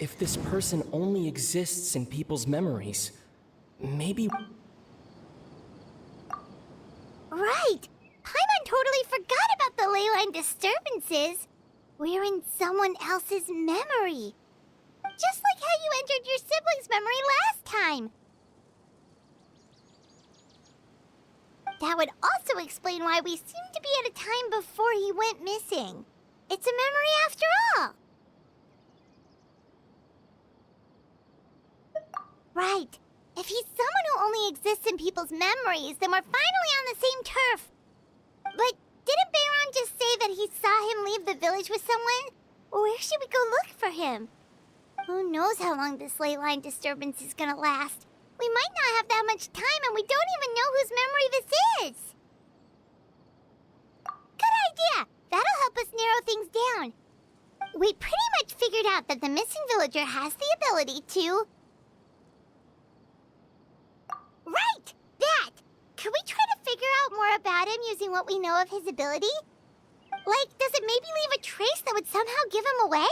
If this person only exists in people's memories, maybe... Right! Paimon totally forgot about the ley line disturbances. We're in someone else's memory. Just like how you entered your sibling's memory last time. That would also explain why we seem to be at a time before he went missing. It's a memory after all. Right. If he's someone who only exists in people's memories, then we're finally on the same turf. But didn't Bayron just say that he saw him leave the village with someone? Where should we go look for him? Who knows how long this ley line disturbance is gonna last? We might not have that much time, and we don't even know whose memory this is. Good idea! That'll help us narrow things down. We pretty much figured out that the missing villager has the ability to... Right! That! Could we try to figure out more about him using what we know of his ability? Like, does it maybe leave a trace that would somehow give him away?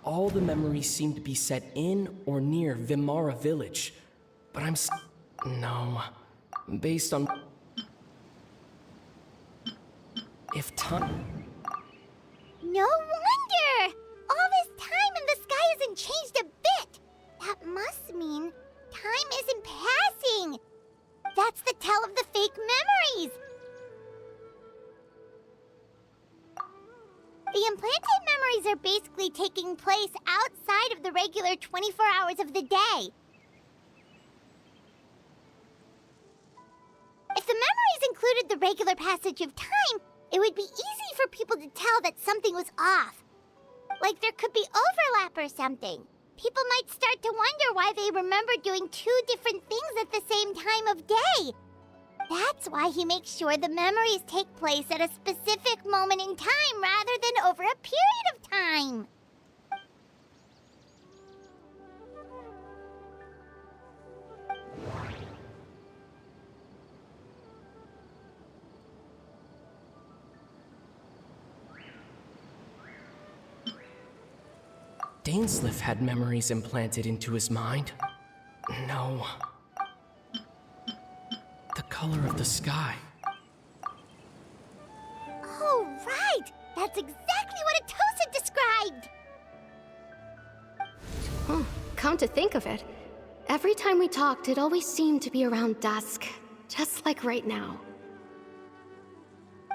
All the memories seem to be set in or near Vimara village. But No. Based on... If time... No wonder! All this time and the sky hasn't changed a bit! That must mean time isn't passing! That's the tell of the fake memories! The implanted memories are basically taking place outside of the regular 24 hours of the day. If the memories included the regular passage of time, it would be easy for people to tell that something was off. Like there could be overlap or something. People might start to wonder why they remember doing two different things at the same time of day. That's why he makes sure the memories take place at a specific moment in time rather than over a period of time. Dainsleif had memories implanted into his mind. No. The color of the sky. Oh, right! That's exactly what Atosa described! Come to think of it, every time we talked, it always seemed to be around dusk, just like right now.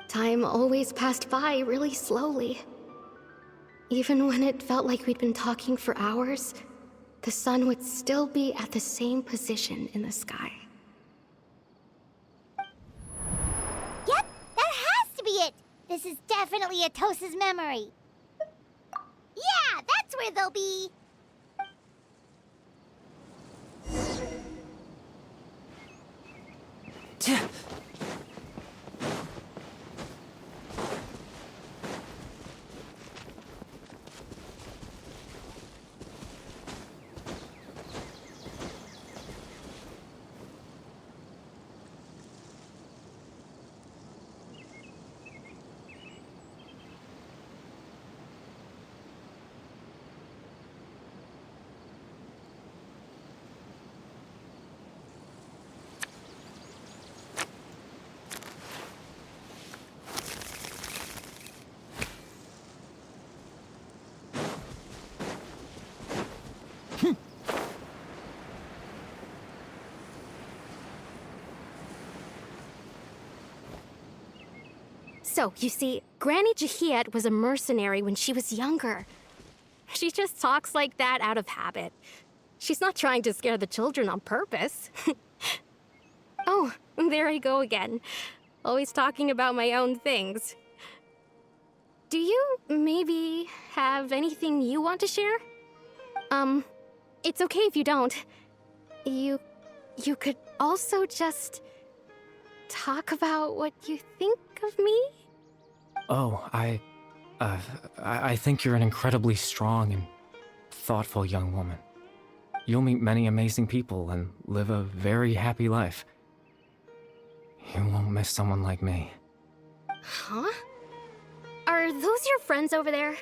Time always passed by really slowly. Even when it felt like we'd been talking for hours, the sun would still be at the same position in the sky. Yep, that has to be it! This is definitely Atosa's memory. Yeah, that's where they'll be! So, you see, Granny Jahiet was a mercenary when she was younger. She just talks like that out of habit. She's not trying to scare the children on purpose. Oh, there I go again. Always talking about my own things. Do you maybe have anything you want to share? It's okay if you don't. You could also just talk about what you think of me? Oh, I think you're an incredibly strong and thoughtful young woman. You'll meet many amazing people and live a very happy life. You won't miss someone like me. Huh? Are those your friends over there?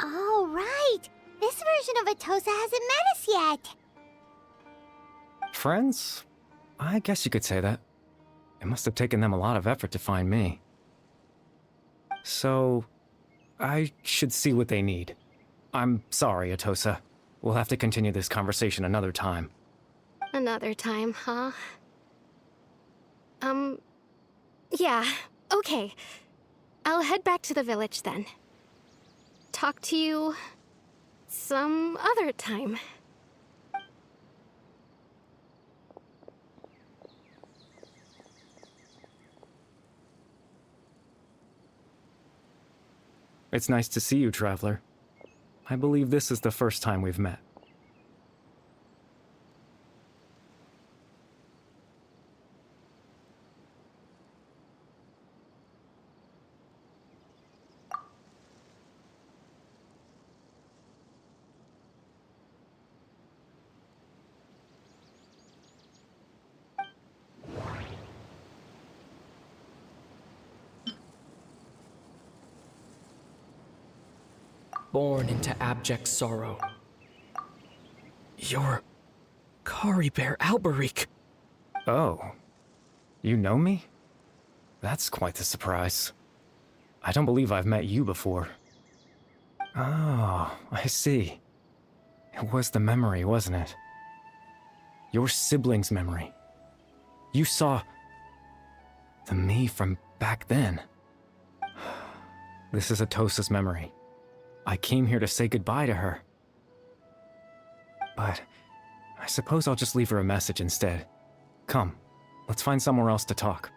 Oh, right! This version of Atosa hasn't met us yet! Friends? I guess you could say that. It must have taken them a lot of effort to find me. So, I should see what they need. I'm sorry, Atosa. We'll have to continue this conversation another time. Another time, huh? Yeah, okay. I'll head back to the village then. Talk to you some other time. It's nice to see you, Traveler. I believe this is the first time we've met. born into abject sorrow. You're Kari Bear Alberic. Oh, you know me? That's quite the surprise. I don't believe I've met you before. Oh, I see. It was the memory, wasn't it? Your sibling's memory. You saw the me from back then. This is Atosa's memory. I came here to say goodbye to her. But I suppose I'll just leave her a message instead. Come, let's find somewhere else to talk.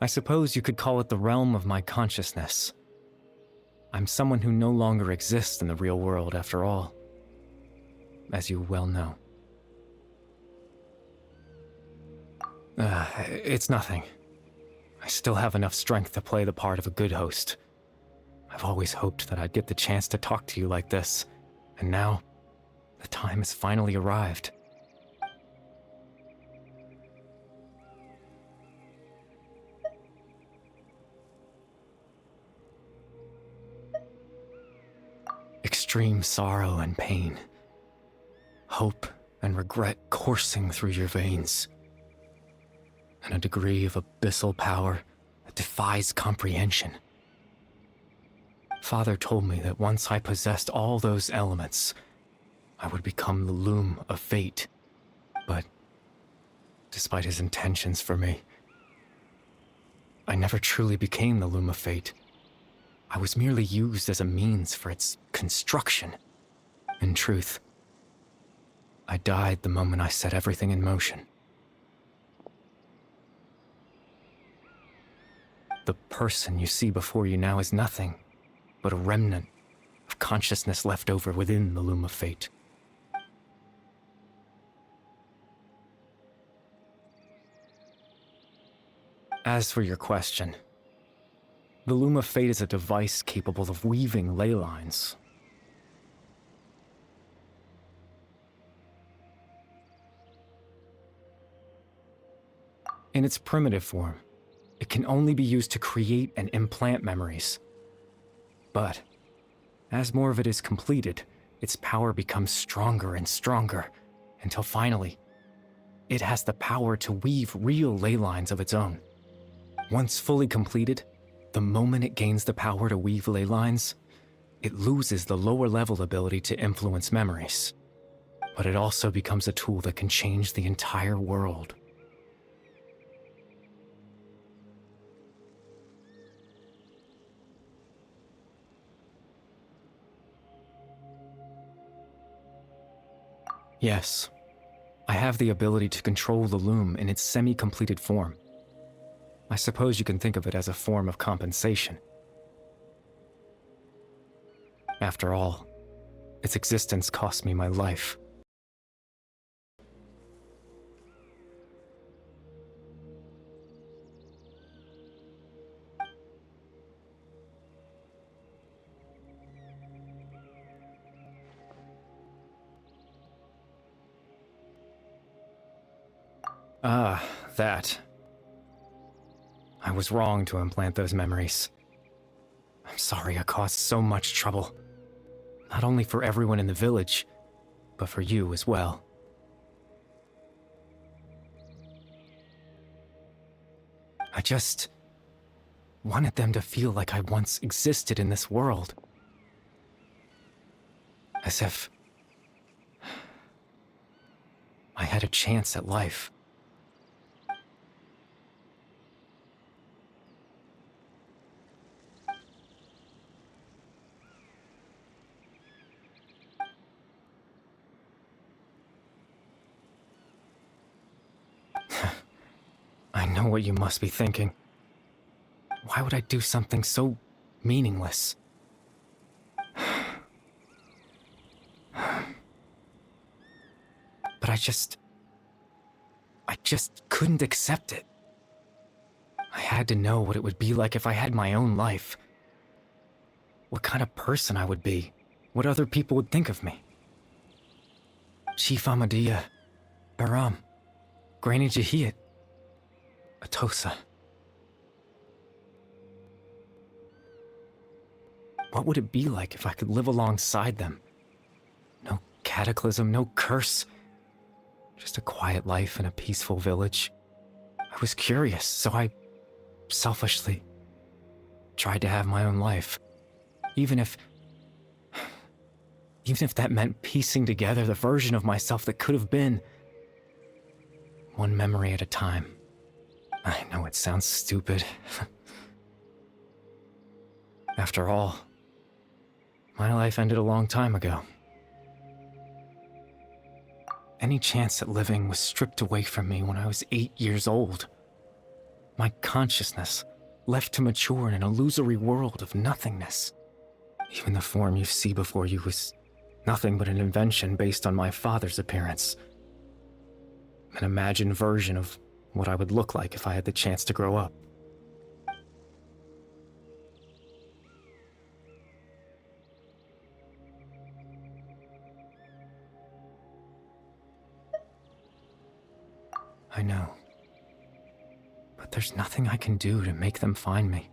I suppose you could call it the realm of my consciousness. I'm someone who no longer exists in the real world, after all, as you well know. It's nothing. I still have enough strength to play the part of a good host. I've always hoped that I'd get the chance to talk to you like this, and now, the time has finally arrived. Extreme sorrow and pain, hope and regret coursing through your veins, and a degree of abyssal power that defies comprehension. Father told me that once I possessed all those elements, I would become the loom of fate. But despite his intentions for me, I never truly became the loom of fate. I was merely used as a means for its construction. In truth, I died the moment I set everything in motion. The person you see before you now is nothing but a remnant of consciousness left over within the loom of fate. As for your question, the loom of fate is a device capable of weaving ley lines. In its primitive form, it can only be used to create and implant memories. But as more of it is completed, its power becomes stronger and stronger, until finally, it has the power to weave real ley lines of its own. Once fully completed, the moment it gains the power to weave ley lines, it loses the lower level ability to influence memories. But it also becomes a tool that can change the entire world. Yes, I have the ability to control the loom in its semi-completed form. I suppose you can think of it as a form of compensation. After all, its existence cost me my life. Ah, that. I was wrong to implant those memories. I'm sorry I caused so much trouble. Not only for everyone in the village, but for you as well. I just wanted them to feel like I once existed in this world. As if I had a chance at life. I know what you must be thinking. Why would I do something so meaningless? But I just couldn't accept it. I had to know what it would be like if I had my own life. What kind of person I would be. What other people would think of me. Chief Ahmadiyya, Baram, Granny Jahiyat, Atosa. What would it be like if I could live alongside them? No cataclysm, no curse. Just a quiet life in a peaceful village. I was curious, so I selfishly tried to have my own life. Even if that meant piecing together the version of myself that could have been. One memory at a time. I know it sounds stupid. After all, my life ended a long time ago. Any chance at living was stripped away from me when I was 8 years old. My consciousness left to mature in an illusory world of nothingness. Even the form you see before you was nothing but an invention based on my father's appearance. An imagined version of what I would look like if I had the chance to grow up. I know. But there's nothing I can do to make them find me.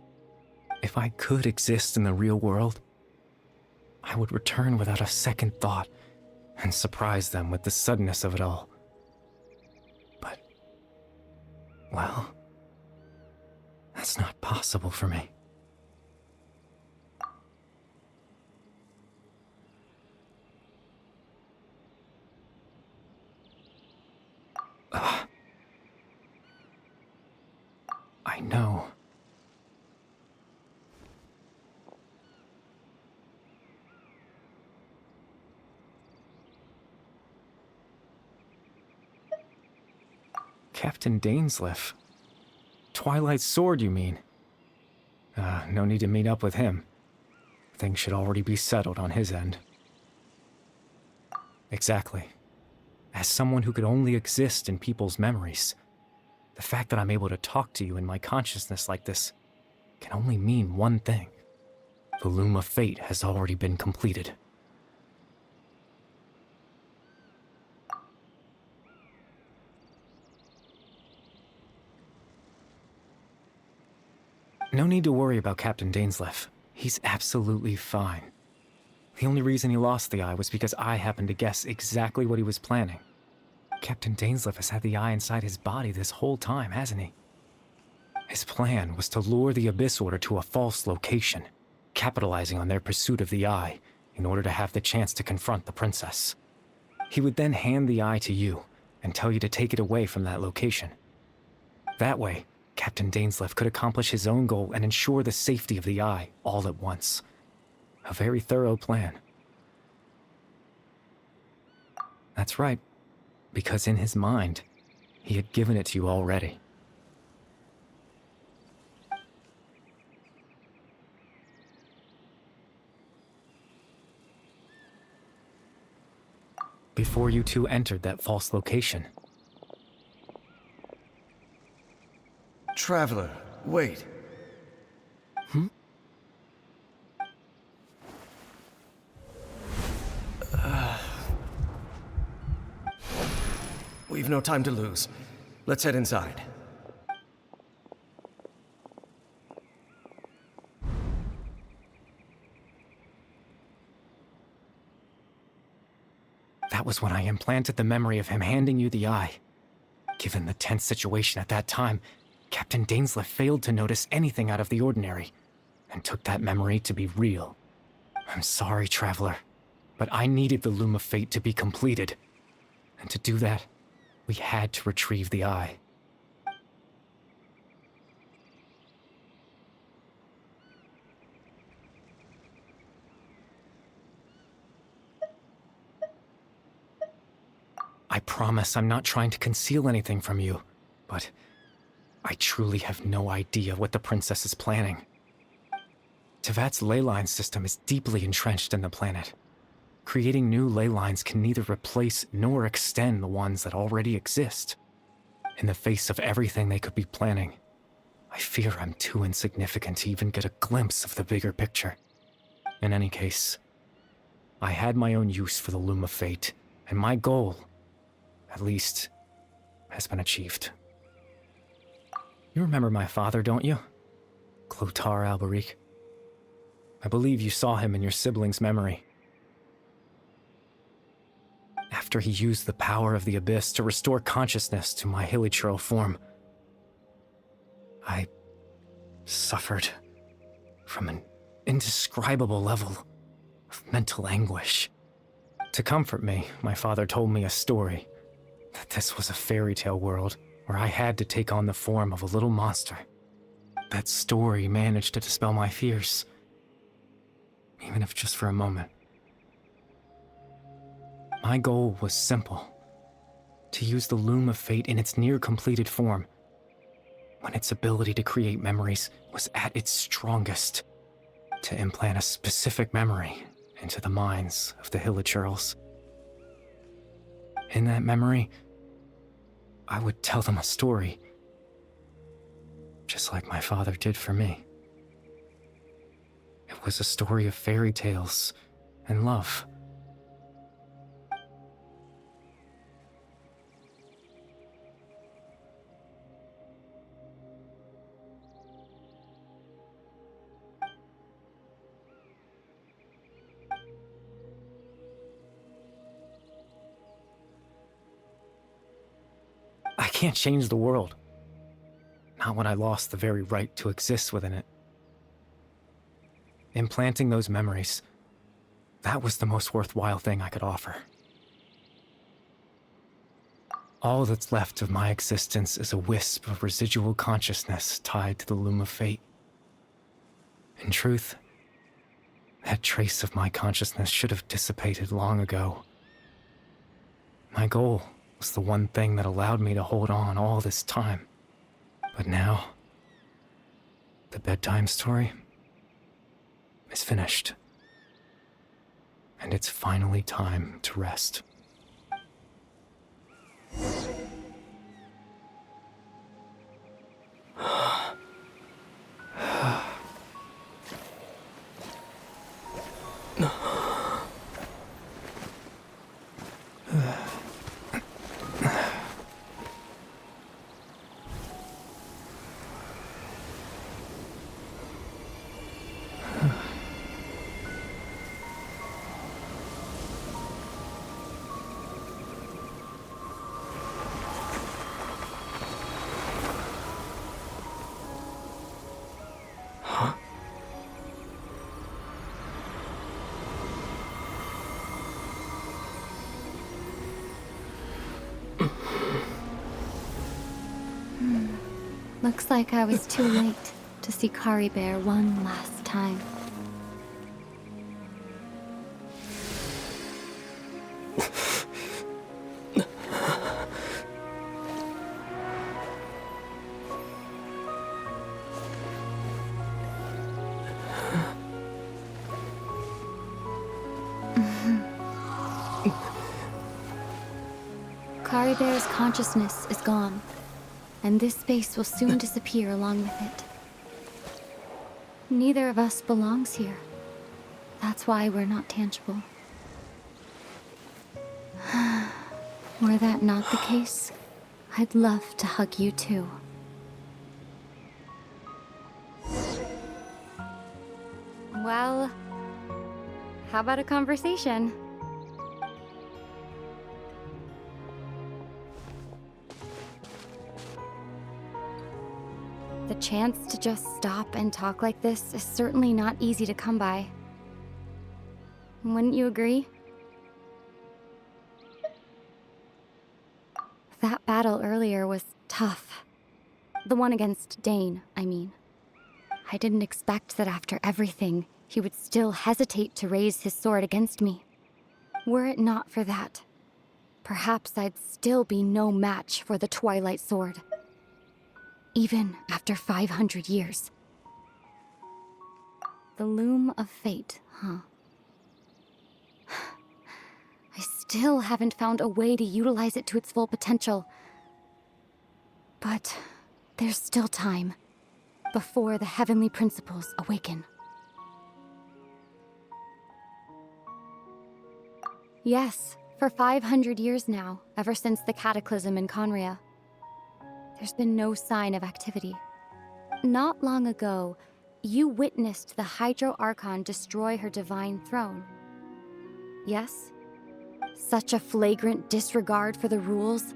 If I could exist in the real world, I would return without a second thought and surprise them with the suddenness of it all. But, well, that's not possible for me. I know. Captain Dainsleif. Twilight Sword, you mean? No need to meet up with him. Things should already be settled on his end. Exactly. As someone who could only exist in people's memories, the fact that I'm able to talk to you in my consciousness like this can only mean one thing. The loom of fate has already been completed. No need to worry about Captain Dainsleif. He's absolutely fine. The only reason he lost the eye was because I happened to guess exactly what he was planning. Captain Dainsleif has had the eye inside his body this whole time, hasn't he? His plan was to lure the Abyss Order to a false location, capitalizing on their pursuit of the eye in order to have the chance to confront the princess. He would then hand the eye to you and tell you to take it away from that location. That way, Captain Dainsleif could accomplish his own goal and ensure the safety of the eye all at once. A very thorough plan. That's right, because in his mind, he had given it to you already. before you two entered that false location. Traveler, wait. We've no time to lose. Let's head inside. That was when I implanted the memory of him handing you the eye. Given the tense situation at that time, Captain Dainsleif failed to notice anything out of the ordinary, and took that memory to be real. I'm sorry, Traveler, but I needed the Loom of Fate to be completed. And to do that, we had to retrieve the eye. I promise I'm not trying to conceal anything from you, but I truly have no idea what the princess is planning. Tevat's ley line system is deeply entrenched in the planet. Creating new ley lines can neither replace nor extend the ones that already exist. In the face of everything they could be planning, I fear I'm too insignificant to even get a glimpse of the bigger picture. In any case, I had my own use for the Loom of Fate, and my goal, at least, has been achieved. You remember my father, don't you? Clotar Alberic. I believe you saw him in your sibling's memory. After he used the power of the Abyss to restore consciousness to my hilichurl form, I suffered from an indescribable level of mental anguish. To comfort me, my father told me a story, that this was a fairy tale world where I had to take on the form of a little monster. That story managed to dispel my fears, even if just for a moment. My goal was simple: to use the Loom of Fate in its near-completed form, when its ability to create memories was at its strongest, to implant a specific memory into the minds of the hilichurls. In that memory, I would tell them a story, just like my father did for me. It was a story of fairy tales and love. I can't change the world. Not when I lost the very right to exist within it. Implanting those memories, that was the most worthwhile thing I could offer. All that's left of my existence is a wisp of residual consciousness tied to the Loom of Fate. In truth, that trace of my consciousness should have dissipated long ago. My goal was the one thing that allowed me to hold on all this time. But now, the bedtime story is finished. And it's finally time to rest. Looks like I was too late to see Kari Bear one last time. Kari Bear's consciousness is gone, and this space will soon disappear along with it. Neither of us belongs here. That's why we're not tangible. Were that not the case, I'd love to hug you too. Well, how about a conversation? The chance to just stop and talk like this is certainly not easy to come by. Wouldn't you agree? That battle earlier was tough. The one against Dane, I mean. I didn't expect that after everything, he would still hesitate to raise his sword against me. Were it not for that, perhaps I'd still be no match for the Twilight Sword. Even after 500 years. The loom of fate, huh? I still haven't found a way to utilize it to its full potential. But there's still time before the heavenly principles awaken. Yes, for 500 years now, ever since the cataclysm in Conria, there's been no sign of activity. Not long ago, you witnessed the Hydro Archon destroy her divine throne. Yes? Such a flagrant disregard for the rules,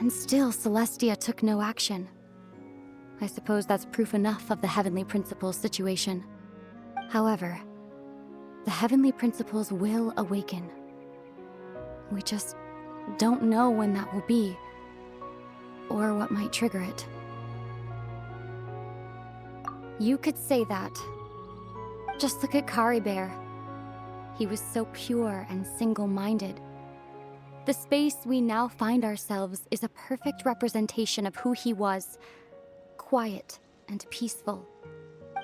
and still Celestia took no action. I suppose that's proof enough of the Heavenly Principles situation. However, the Heavenly Principles will awaken. We just don't know when that will be, or what might trigger it. You could say that. Just look at Kari Bear. He was so pure and single-minded. The space we now find ourselves is a perfect representation of who he was. Quiet and peaceful.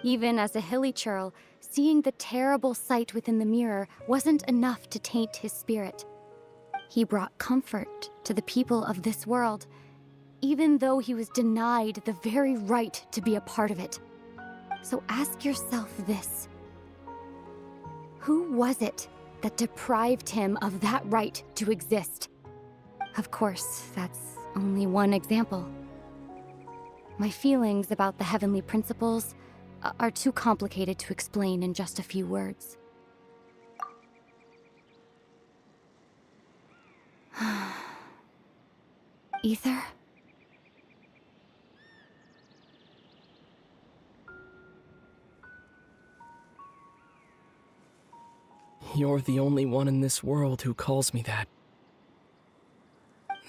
Even as a hilly churl, seeing the terrible sight within the mirror wasn't enough to taint his spirit. He brought comfort to the people of this world, even though he was denied the very right to be a part of it. So ask yourself this. Who was it that deprived him of that right to exist? Of course, that's only one example. My feelings about the Heavenly Principles are too complicated to explain in just a few words. Ether? You're the only one in this world who calls me that.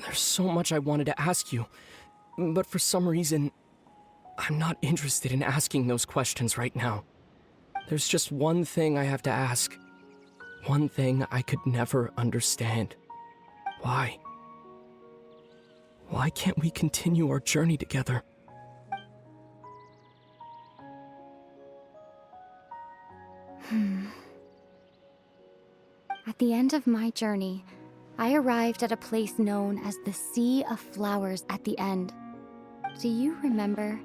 There's so much I wanted to ask you, but for some reason, I'm not interested in asking those questions right now. There's just one thing I have to ask. One thing I could never understand. Why? Why can't we continue our journey together? At the end of my journey, I arrived at a place known as the Sea of Flowers at the end. Do you remember?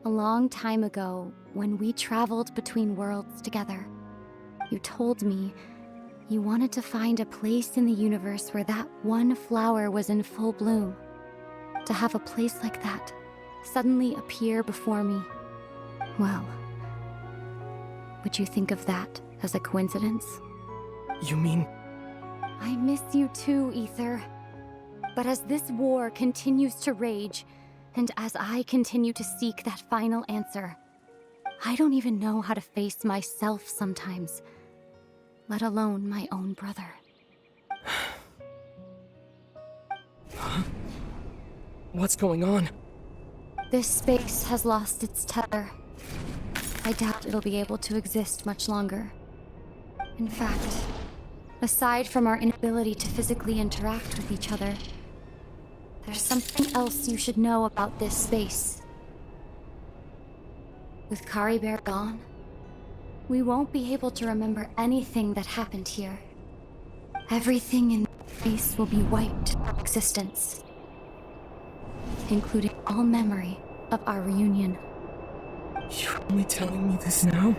A long time ago, when we traveled between worlds together, you told me you wanted to find a place in the universe where that one flower was in full bloom. To have a place like that suddenly appear before me. Well, would you think of that as a coincidence? You mean... I miss you too, Ether. But as this war continues to rage, and as I continue to seek that final answer, I don't even know how to face myself sometimes, let alone my own brother. Huh? What's going on? This space has lost its tether. I doubt it'll be able to exist much longer. In fact, aside from our inability to physically interact with each other, there's something else you should know about this space. With Kari Bear gone, we won't be able to remember anything that happened here. Everything in this space will be wiped from existence, including all memory of our reunion. You're only telling me this now?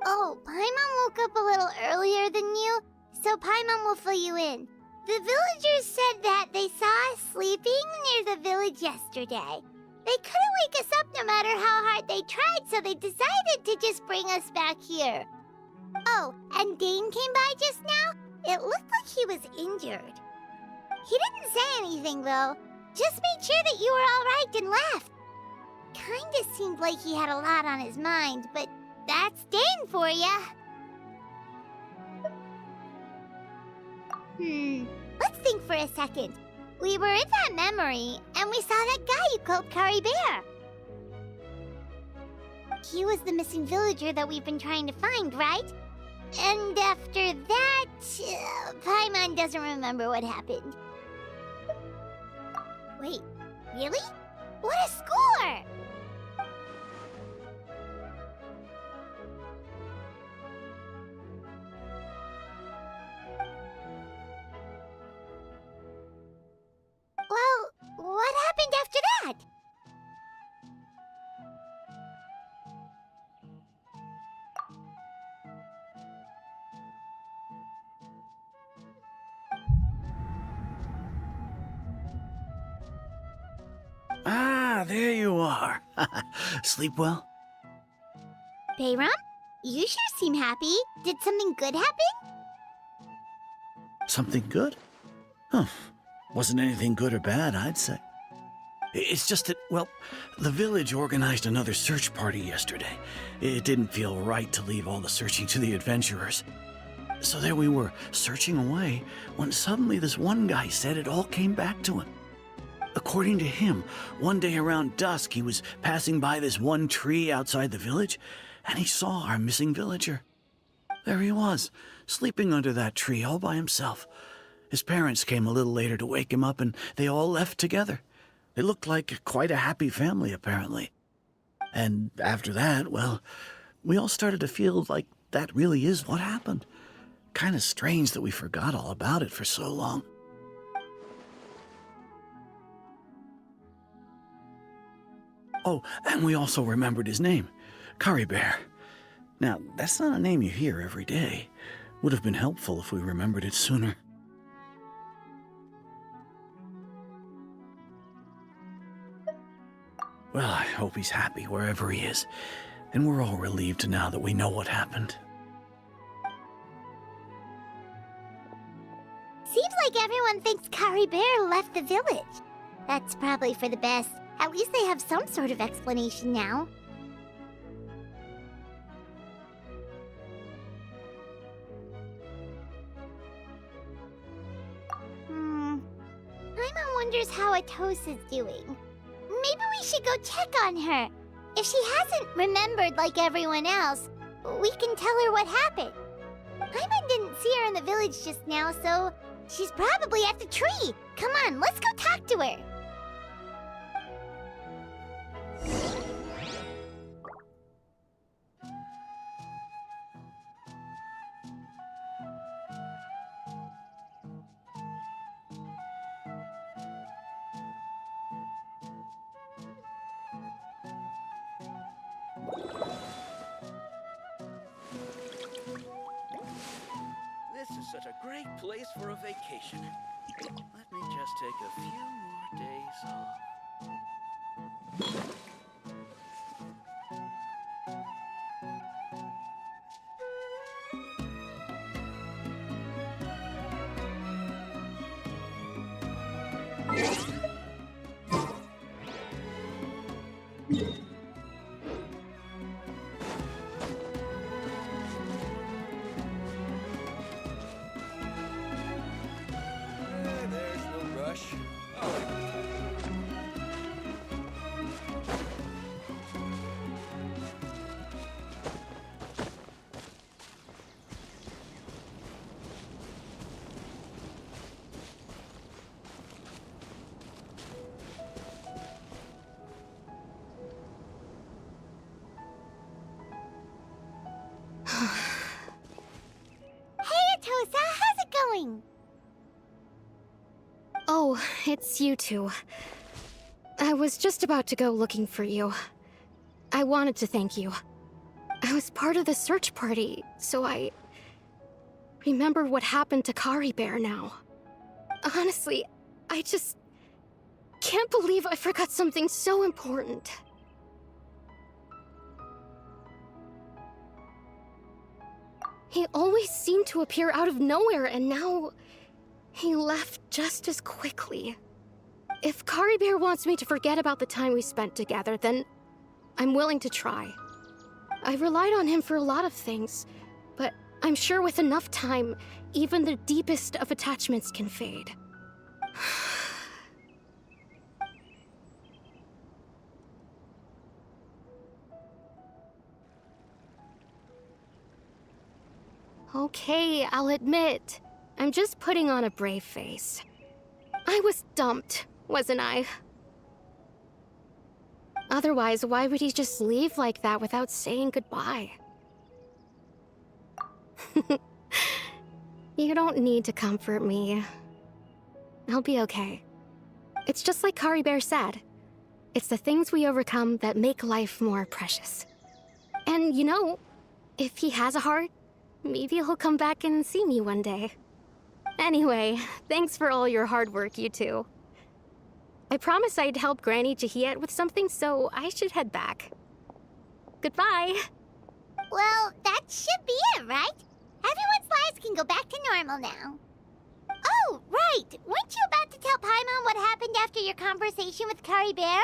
Oh, Paimon woke up a little earlier than you, so Paimon will fill you in. The villagers said that they saw us sleeping near the village yesterday. They couldn't wake us up no matter how hard they tried, so they decided to just bring us back here. Oh, and Dane came by just now. It looked like he was injured. He didn't say anything, though. Just made sure that you were all right and left. Kinda seemed like he had a lot on his mind, but that's Dane for ya. Let's think for a second. We were in that memory, and we saw that guy you called Kari Bear. He was the missing villager that we've been trying to find, right? And after that, Paimon doesn't remember what happened. Wait, really? What a score! Well, what happened after that? Ah, there you are. Sleep well? Bayram? You sure seem happy. Did something good happen? Something good? Huh. Wasn't anything good or bad, I'd say. It's just that, well, the village organized another search party yesterday. It didn't feel right to leave all the searching to the adventurers. So there we were, searching away, when suddenly this one guy said it all came back to him. According to him, one day around dusk, he was passing by this one tree outside the village, and he saw our missing villager. There he was, sleeping under that tree all by himself. His parents came a little later to wake him up, and they all left together. They looked like quite a happy family, apparently. And after that, well, we all started to feel like that really is what happened. Kind of strange that we forgot all about it for so long. Oh, and we also remembered his name, Kari Bear. Now, that's not a name you hear every day. Would have been helpful if we remembered it sooner. Well, I hope he's happy wherever he is, and we're all relieved now that we know what happened. Seems like everyone thinks Kari Bear left the village. That's probably for the best. At least they have some sort of explanation now. Paimon wonders how Atos is doing. Maybe we should go check on her. If she hasn't remembered like everyone else, we can tell her what happened. Paimon didn't see her in the village just now, so she's probably at the tree. Come on, let's go talk to her. such a great place for a vacation. Let me just take a few more days off. There's no rush. Hey, Atosa, how's it going? Oh, it's you two. I was just about to go looking for you. I wanted to thank you. I was part of the search party, so I remember what happened to Kari Bear now. Honestly, I just can't believe I forgot something so important. He always seemed to appear out of nowhere, and now he left just as quickly. If Kari Bear wants me to forget about the time we spent together, then I'm willing to try. I relied on him for a lot of things, but I'm sure with enough time, even the deepest of attachments can fade. Okay, I'll admit, I'm just putting on a brave face. I was dumped, wasn't I? Otherwise, why would he just leave like that without saying goodbye? You don't need to comfort me. I'll be okay. It's just like Kari Bear said. It's the things we overcome that make life more precious. And you know, if he has a heart, maybe he'll come back and see me one day. Anyway, thanks for all your hard work, you two. I promised I'd help Granny Jahiet with something, so I should head back. Goodbye. Well, that should be it, right? Everyone's lives can go back to normal now. Oh, right! Weren't you about to tell Paimon what happened after your conversation with Kari Bear?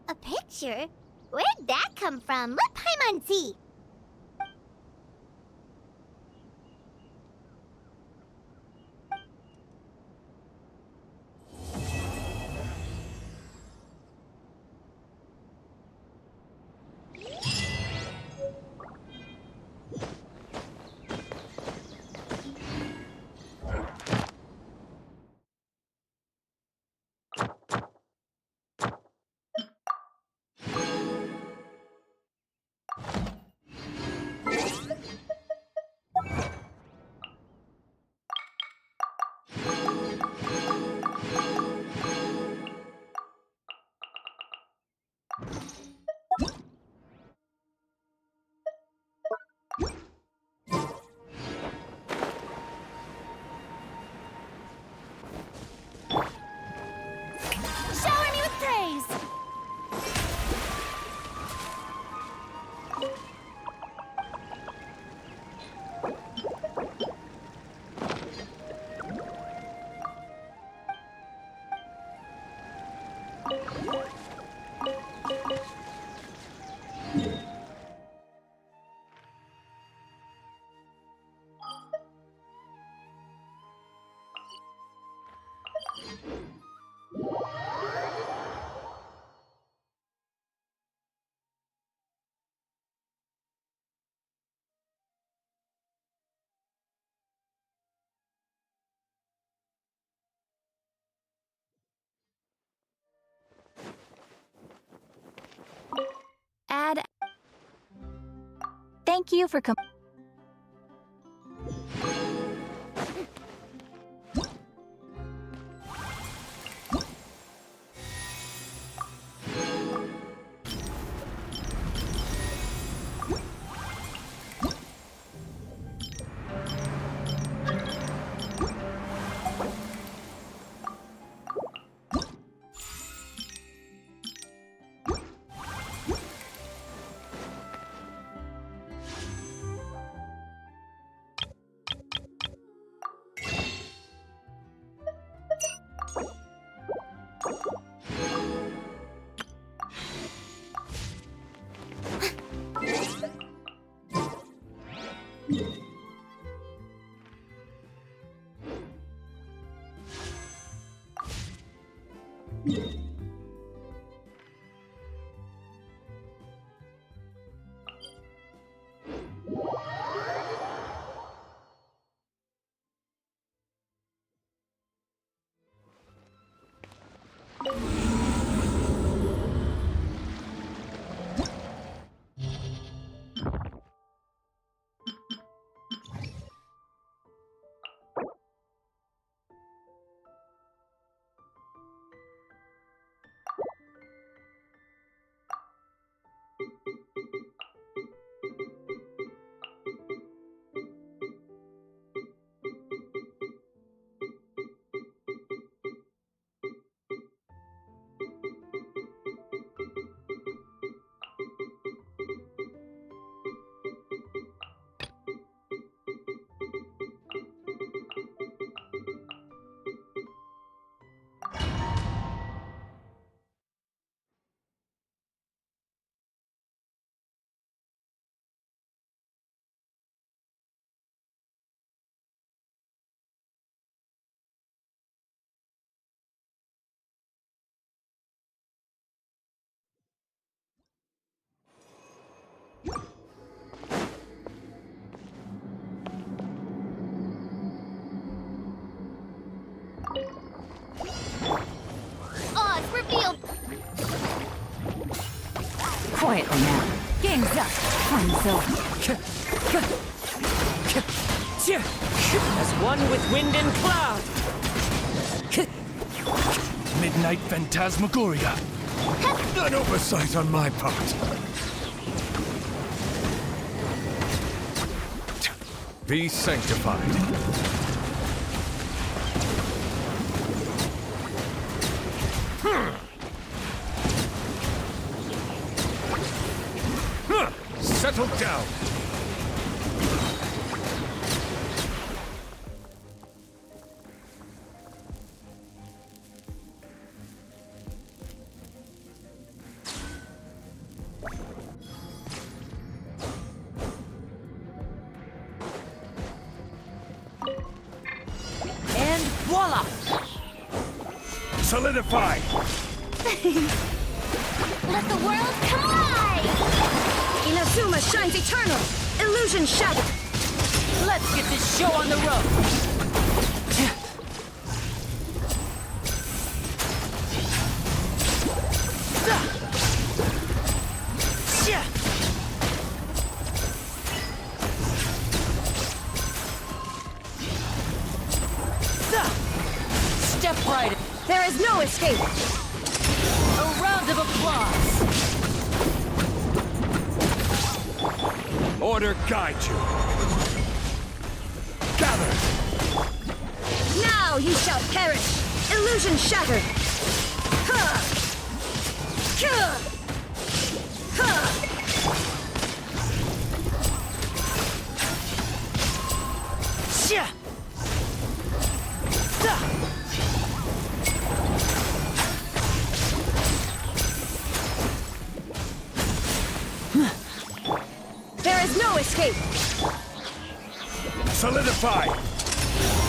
A picture? Where'd that come from? Let Paimon see! Shower me with praise! Thank you for Quietly now. Game's up. Time's over. As one with wind and cloud. Midnight Phantasmagoria. An oversight on my part. Be sanctified. Settle down. And voila! Solidify. Let the world collide! Inazuma shines eternal! Illusion shattered! Let's get this show on the road! Step right. There is no escape! A round of applause! Order guide you. Gather. Now you shall perish! Illusion shattered! Ha! Ka! Ha! Shia! There is no escape! Solidify.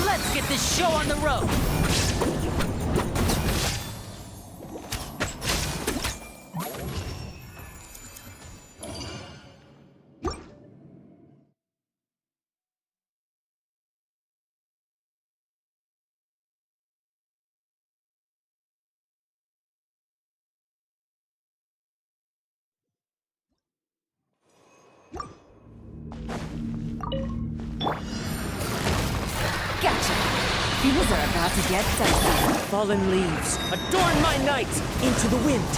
Let's get this show on the road! Gotcha. Things are about to get dicey. Fallen leaves, adorn my night into the wind.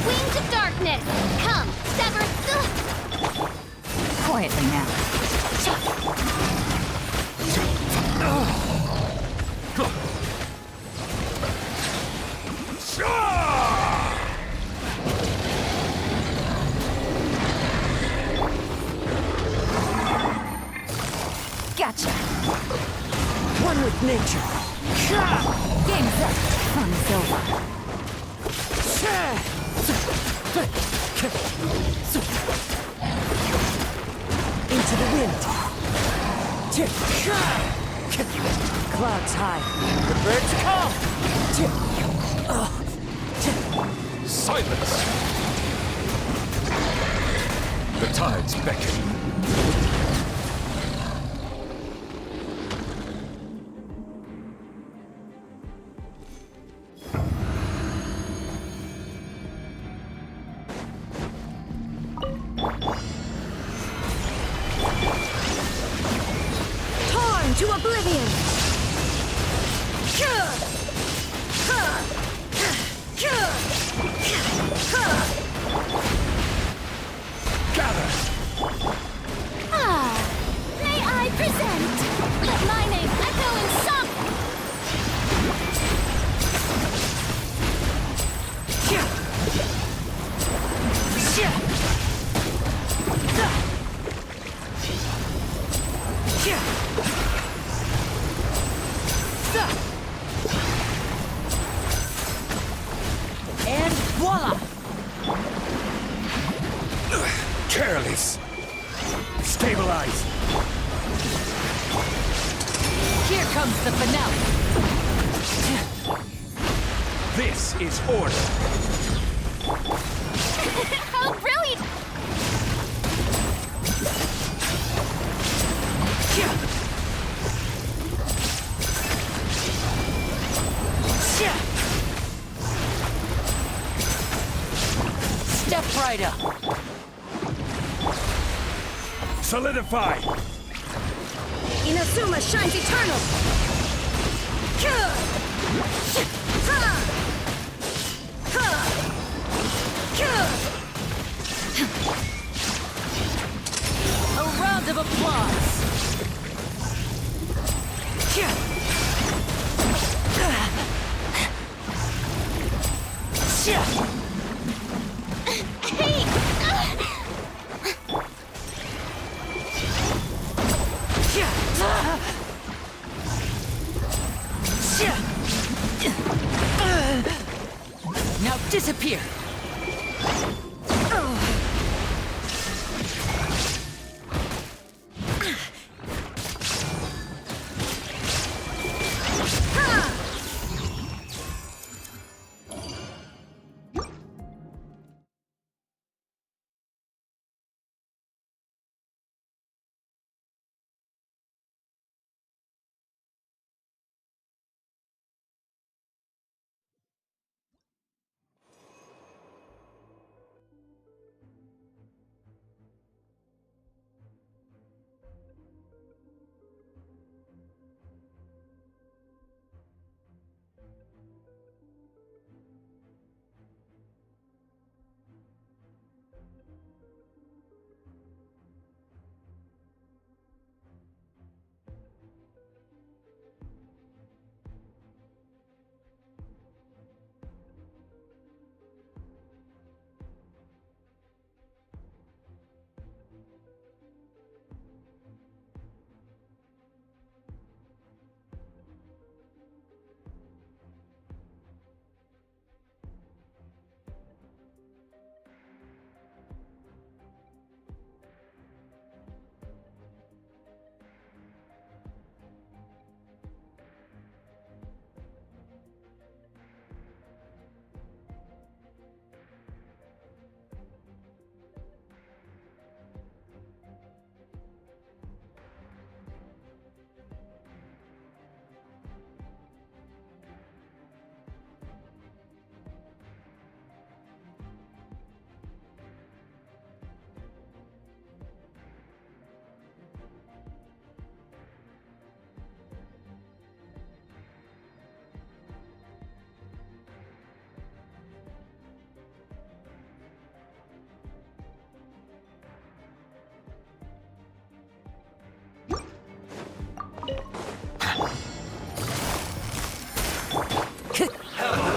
Wings of darkness! Come, sever the... Quietly now. Gotcha. One with nature. Game's up. Fun's over. Into the wind. Clouds high. The birds come. Silence. The tides beckon. Torn to oblivion! Gather. Ah! May I present? Let my name echo in song! And voila! Careless. Stabilize. Here comes the finale! This is order. How brilliant! Step right up. Solidify! Inazuma shines eternal! A round of applause. Now disappear.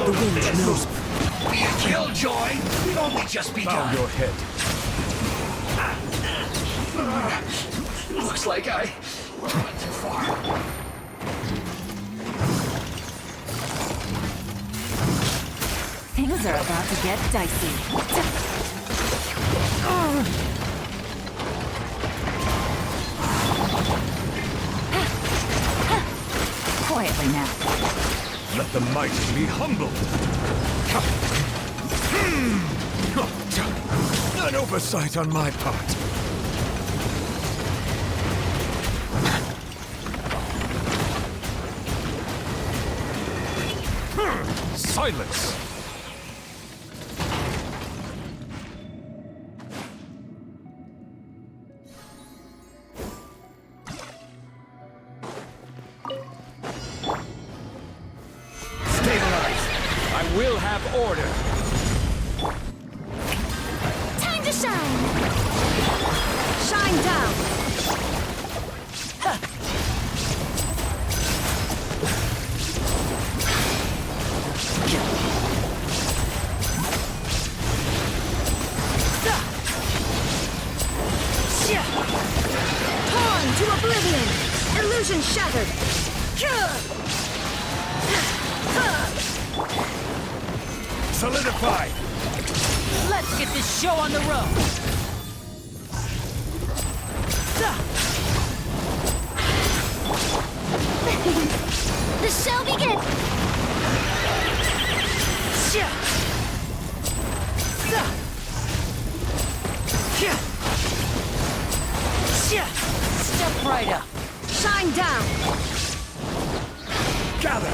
The wind knows. Be a killjoy! We've only just begun. Bow your head. Looks like I went too far. Things are about to get dicey. Quietly now. Let the mighty be humbled. An oversight on my part. Silence! Stabilize! I will have order! Time to shine! Shine down! Torn to oblivion! Illusion shattered! Solidify! Let's get this show on the road. The show begins! Step right up. Shine down! Gather!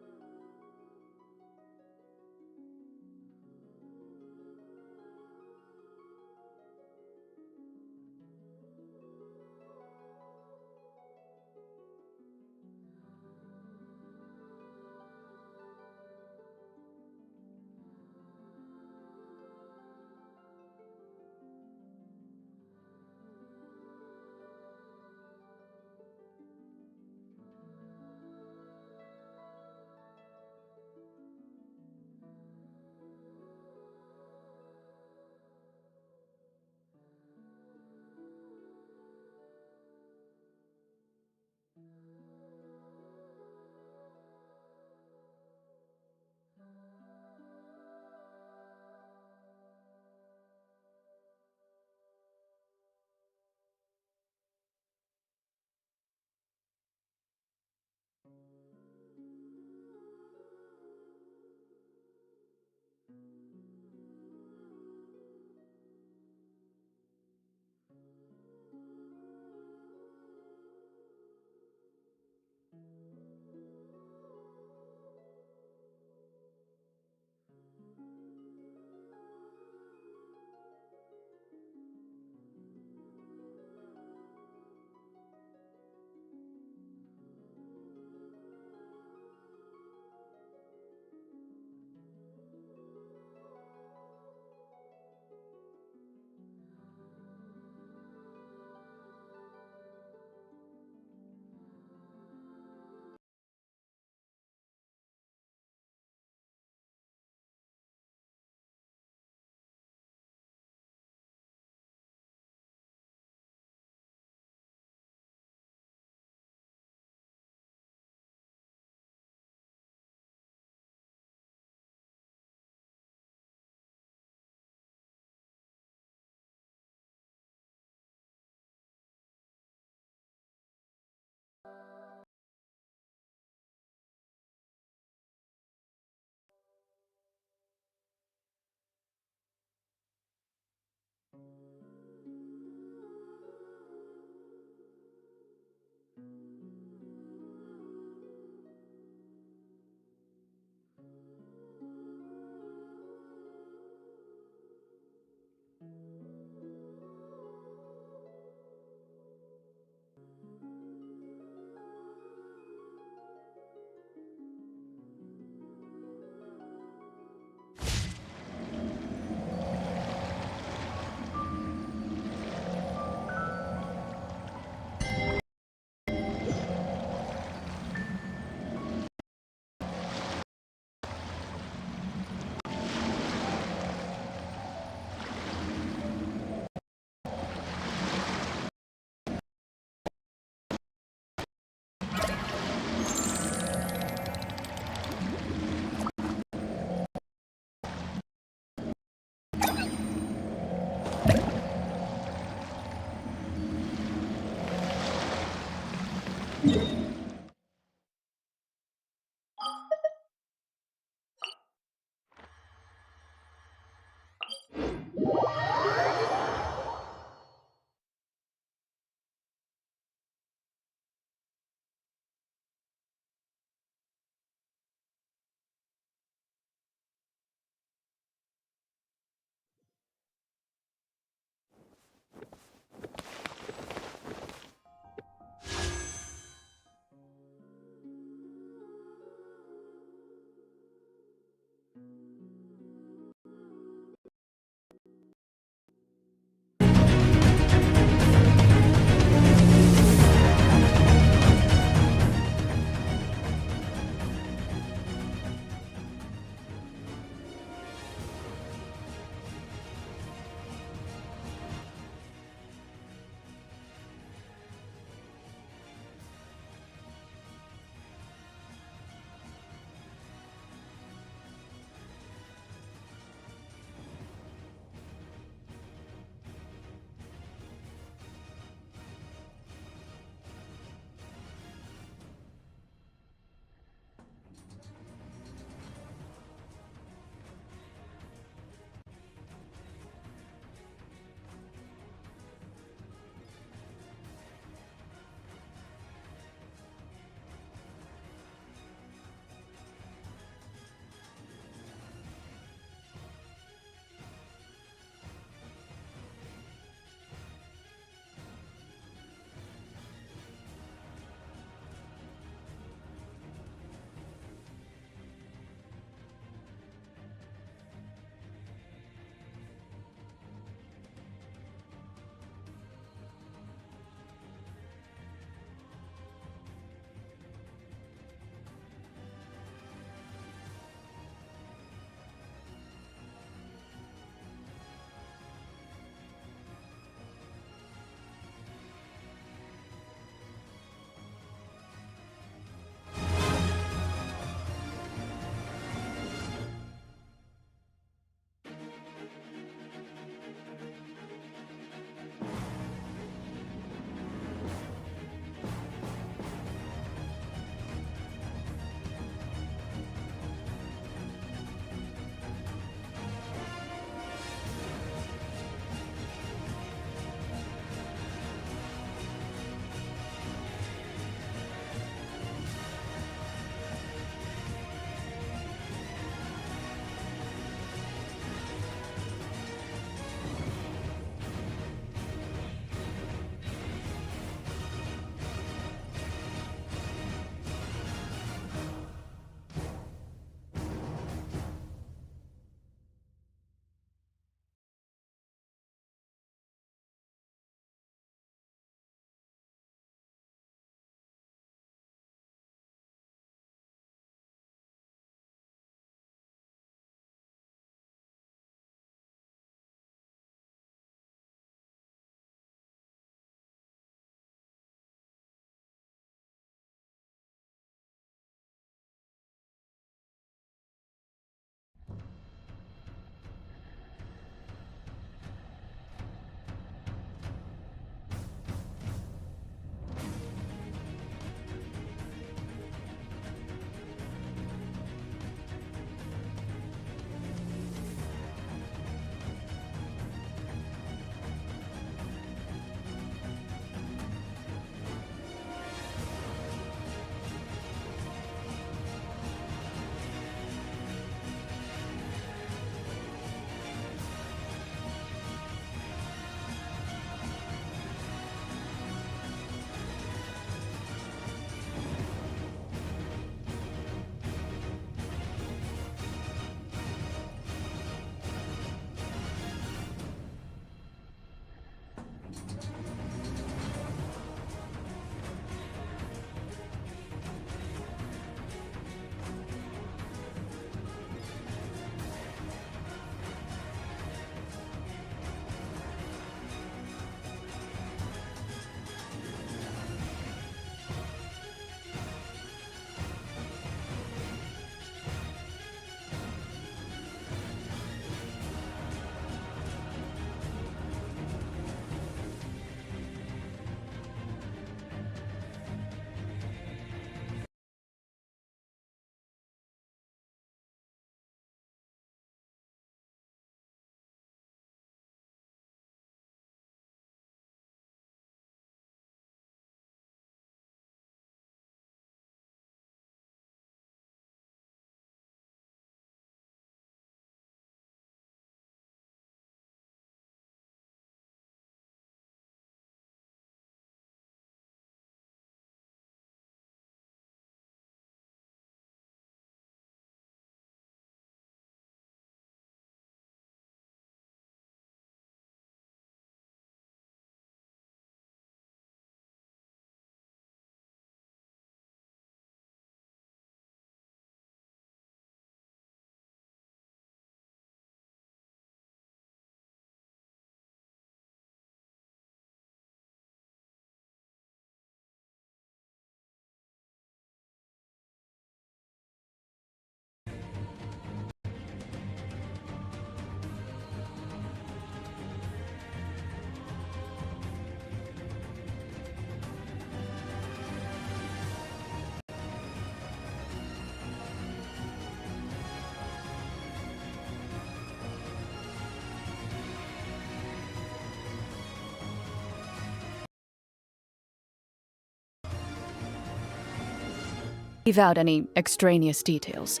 leave out any extraneous details.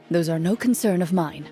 Those are no concern of mine.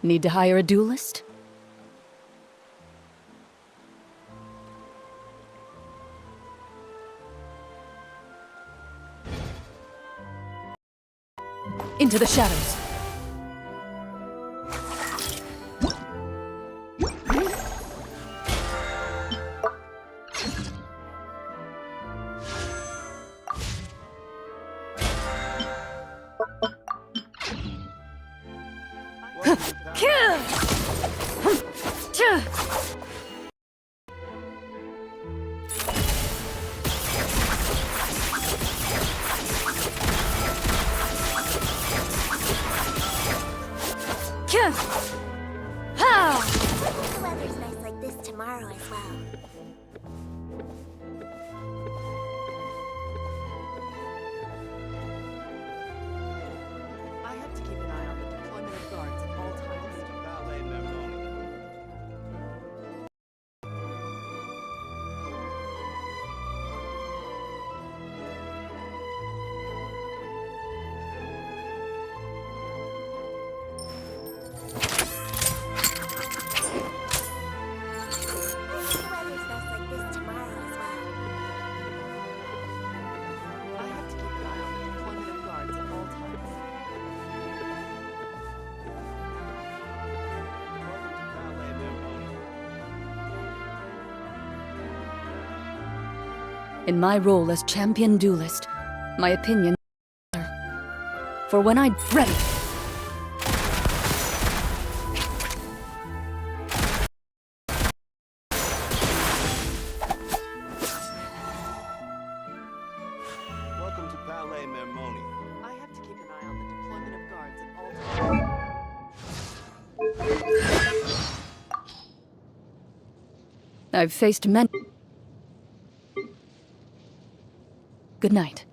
Need to hire a duelist? Into the shadows. The weather's nice like this tomorrow as well. I have to keep an eye on the deployment of guards at all times. The weather's nice like this tomorrow as well. I have to keep an eye on the deployment of guards at all times. In my role as champion duelist, my opinion for when I'm ready. Welcome to Palais Mermoni. I have to keep an eye on the deployment of guards at all times. I've faced many. Good night.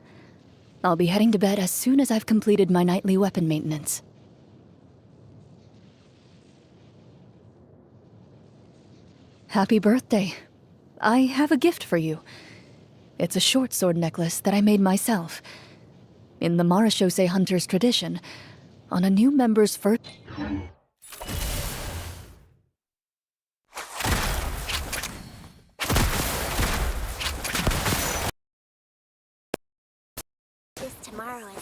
I'll be heading to bed as soon as I've completed my nightly weapon maintenance. Happy birthday. I have a gift for you. It's a short sword necklace that I made myself. In the Marechaussee Hunter's tradition, on a new member's first... This tomorrow is